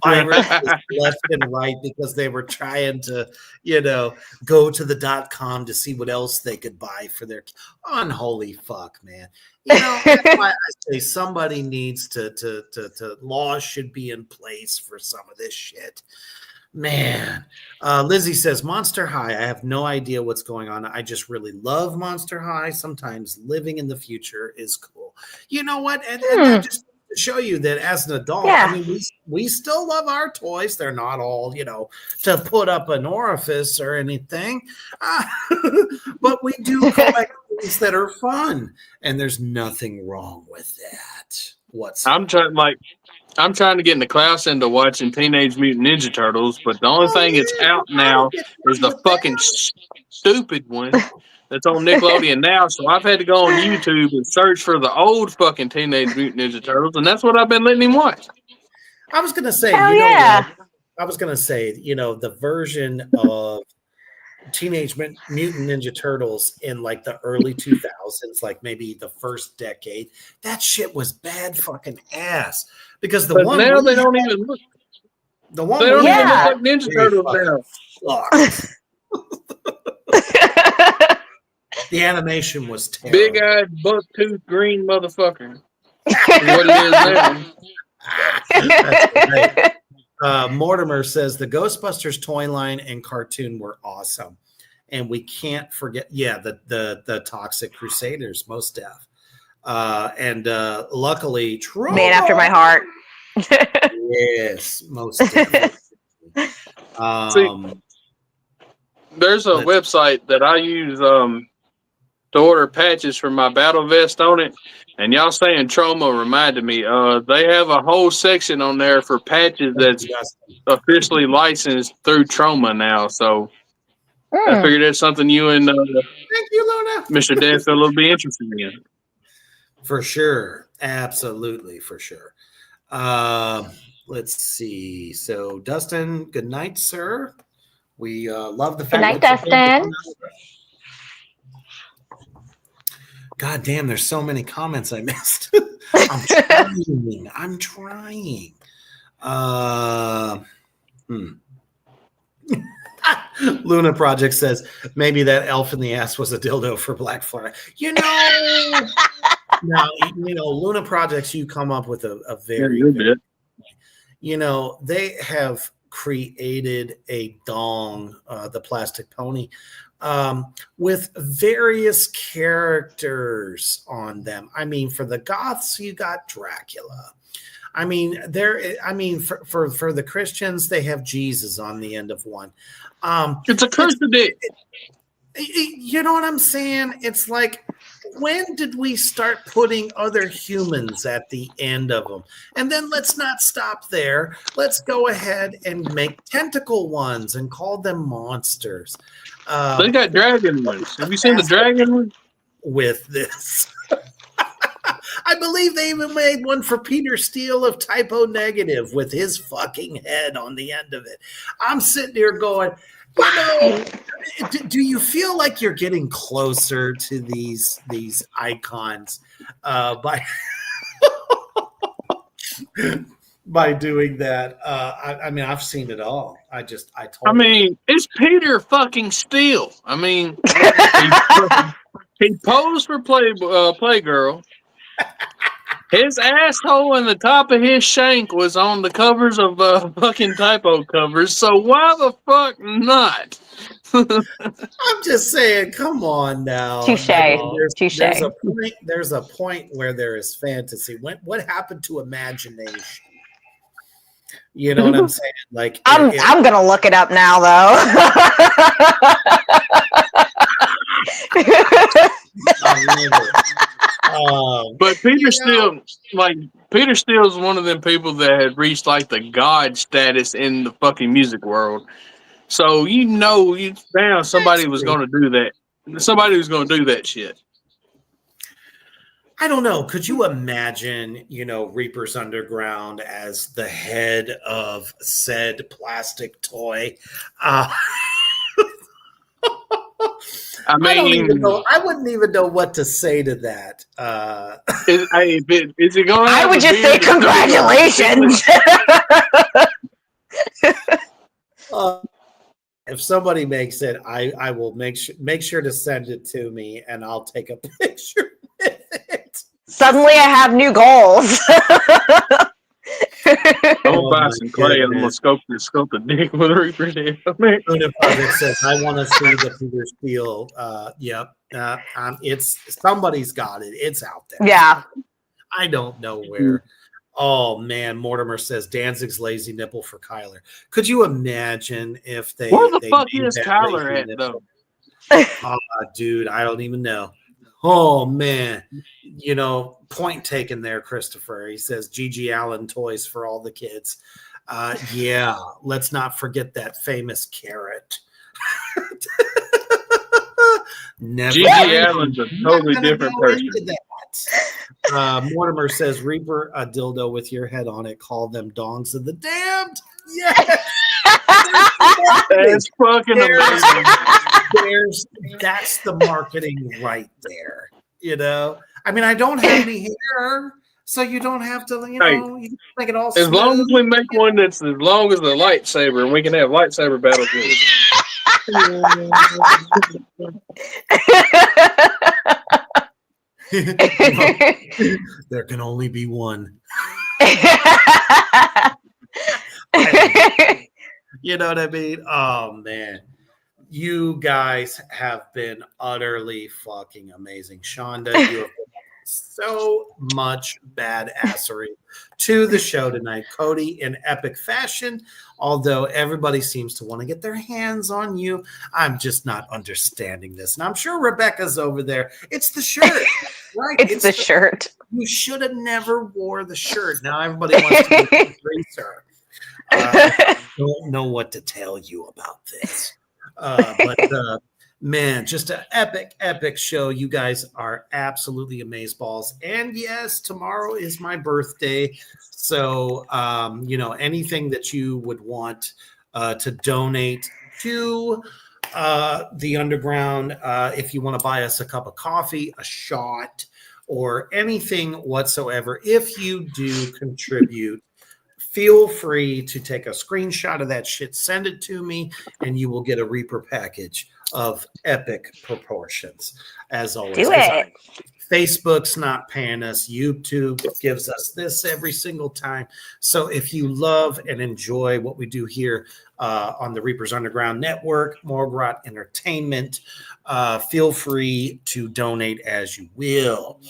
viruses left and right because they were trying to, you know, go to the .com to see what else they could buy for their unholy fuck, man. You know, that's why I say somebody needs to laws should be in place for some of this shit. Man, Lizzie says Monster High. I have no idea what's going on. I just really love Monster High. Sometimes living in the future is cool. You know what? And that just to show you that as an adult, I mean, we still love our toys. They're not all, you know, to put up an orifice or anything, but we do collect things that are fun, and there's nothing wrong with that. I'm trying to get in the class into watching Teenage Mutant Ninja Turtles, but the only thing that's out now is the fucking stupid one that's on Nickelodeon now. So I've had to go on YouTube and search for the old fucking Teenage Mutant Ninja Turtles, and that's what I've been letting him watch. I was gonna say, you know, the version of Teenage Mutant Ninja Turtles in like the early 2000s, like maybe the first decade, that shit was bad fucking ass. Because the one now they don't even look. The one they don't even look like Ninja Turtles now. The animation was terrible. Big-eyed, buck-toothed, green motherfucker. What it is now. That's great. Mortimer says the Ghostbusters toy line and cartoon were awesome, and we can't forget. Yeah, the Toxic Crusaders, most def, and luckily, man after my heart. Yes, most definitely. See, there's a website that I use to order patches for my battle vest on it, and y'all saying trauma reminded me. They have a whole section on there for patches that's officially licensed through Trauma now. So I figured that's something you and thank you, Luna, Mr. Danfield will be interested in. For sure, absolutely, for sure. Let's see. So, Dustin, good night, sir. We love the fact. Good night, Dustin. God damn, there's so many comments I missed. I'm trying. Luna Project says maybe that elf in the ass was a dildo for Black Friday. You know, now you know Luna Projects. You come up with a very good. You know, they have created a dong, the plastic pony, with various characters on them. I mean, for the goths, you got Dracula. I mean, for the Christians, they have Jesus on the end of one. It's a crucifix. You know what I'm saying? It's like, when did we start putting other humans at the end of them? And then let's not stop there. Let's go ahead and make tentacle ones and call them monsters. They got dragon ones. Have you seen the dragon one? with this. I believe they even made one for Peter Steele of Typo Negative with his fucking head on the end of it. I'm sitting here going, you know, do you feel like you're getting closer to these icons by by doing that? I mean, I've seen it all. It's Peter fucking Steele. I mean, he posed for Playgirl. His asshole and the top of his shank was on the covers of fucking Typo covers. So why the fuck not? I'm just saying, come on now. Touche. Touche. There's a point where there is fantasy. What happened to imagination? You know what I'm saying? Like, I'm gonna look it up now, though. But Peter Steele, Peter Steele is one of them people that had reached like the god status in the fucking music world. So somebody was going to do that. Somebody was going to do that shit. I don't know. Could you imagine, Reaper's Underground as the head of said plastic toy? I wouldn't even know what to say to that. Is it going? I would just say congratulations. If somebody makes it, I will make sure to send it to me, and I'll take a picture with it. Suddenly, I have new goals. I'm gonna buy some clay and I'm gonna sculpt the dick with a Reaper head. Una Project says, I want to see the Peter Steele. Yep. It's somebody's got it. It's out there. Yeah. I don't know where. Oh man, Mortimer says Danzig's lazy nipple for Kyler. Could you imagine if they? Where the fuck is Kyler at though? Dude, I don't even know. Oh man, point taken there, Christopher. He says Gigi Allen toys for all the kids. Yeah, let's not forget that famous carrot. Gigi Allen's a totally different person. Mortimer says Reaper a dildo with your head on it. Call them dongs of the damned. Yes. That's fucking amazing. That's the marketing right there. I mean, I don't have any hair, so you don't have to. You can make it all. As long as we make one that's as long as the lightsaber, and we can have lightsaber battles with it. There can only be one. You know what I mean? Oh man, you guys have been utterly fucking amazing. Shonda, you have been so much badassery to the show tonight. Cody, in epic fashion, although everybody seems to want to get their hands on you, I'm just not understanding this. And I'm sure Rebecca's over there. It's the shirt, right? It's the shirt. You should have never wore the shirt. Now everybody wants to be a racer. Don't know what to tell you about this. But man, just an epic show. You guys are absolutely amazeballs. And yes, tomorrow is my birthday. So, anything that you would want to donate to the Underground, if you want to buy us a cup of coffee, a shot, or anything whatsoever, if you do contribute, feel free to take a screenshot of that shit, send it to me, and you will get a Reaper package of epic proportions. As always, do it. Facebook's not paying us. YouTube gives us this every single time. So if you love and enjoy what we do here on the Reapers Underground Network, Morgrot Entertainment, feel free to donate as you will.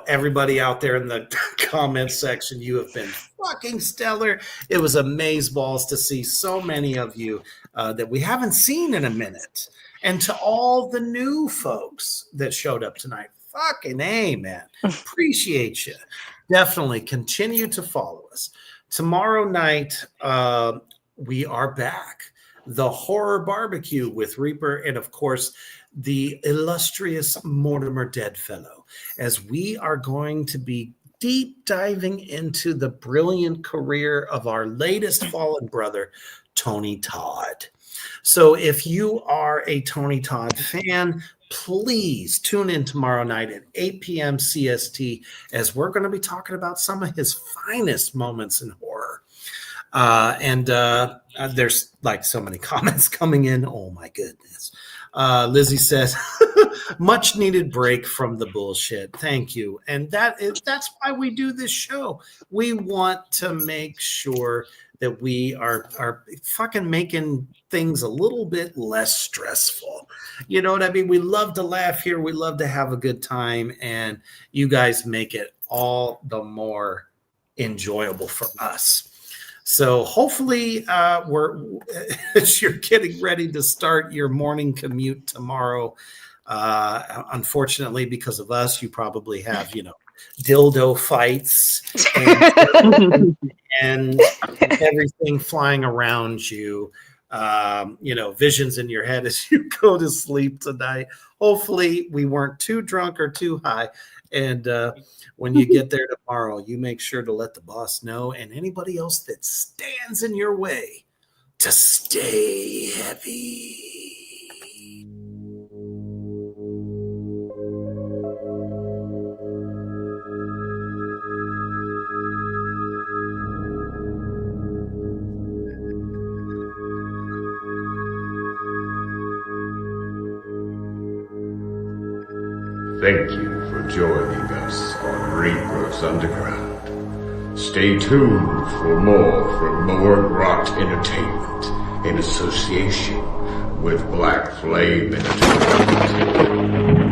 Everybody out there in the comments section, you have been fucking stellar. It was amazeballs to see so many of you that we haven't seen in a minute. And to all the new folks that showed up tonight, fucking A, man. Appreciate you. Definitely continue to follow us. Tomorrow night, we are back. the Horror Barbecue with Reaper, and of course, the illustrious Mortimer Deadfellow, as we are going to be deep diving into the brilliant career of our latest fallen brother, Tony Todd. So if you are a Tony Todd fan, please tune in tomorrow night at 8 p.m. CST, as we're going to be talking about some of his finest moments in horror. And there's like so many comments coming in. Oh my goodness. Lizzie says, much needed break from the bullshit. Thank you. And that's why we do this show. We want to make sure that we are fucking making things a little bit less stressful. You know what I mean? We love to laugh here. We love to have a good time. And you guys make it all the more enjoyable for us. So hopefully you're getting ready to start your morning commute tomorrow. Unfortunately, because of us, you probably have, dildo fights and everything flying around you, visions in your head as you go to sleep tonight. Hopefully we weren't too drunk or too high. And when you get there tomorrow, you make sure to let the boss know and anybody else that stands in your way to stay heavy. Thank you for joining us on Reapers Underground. Stay tuned for more from Morgue Rot Entertainment in association with Black Flame Entertainment.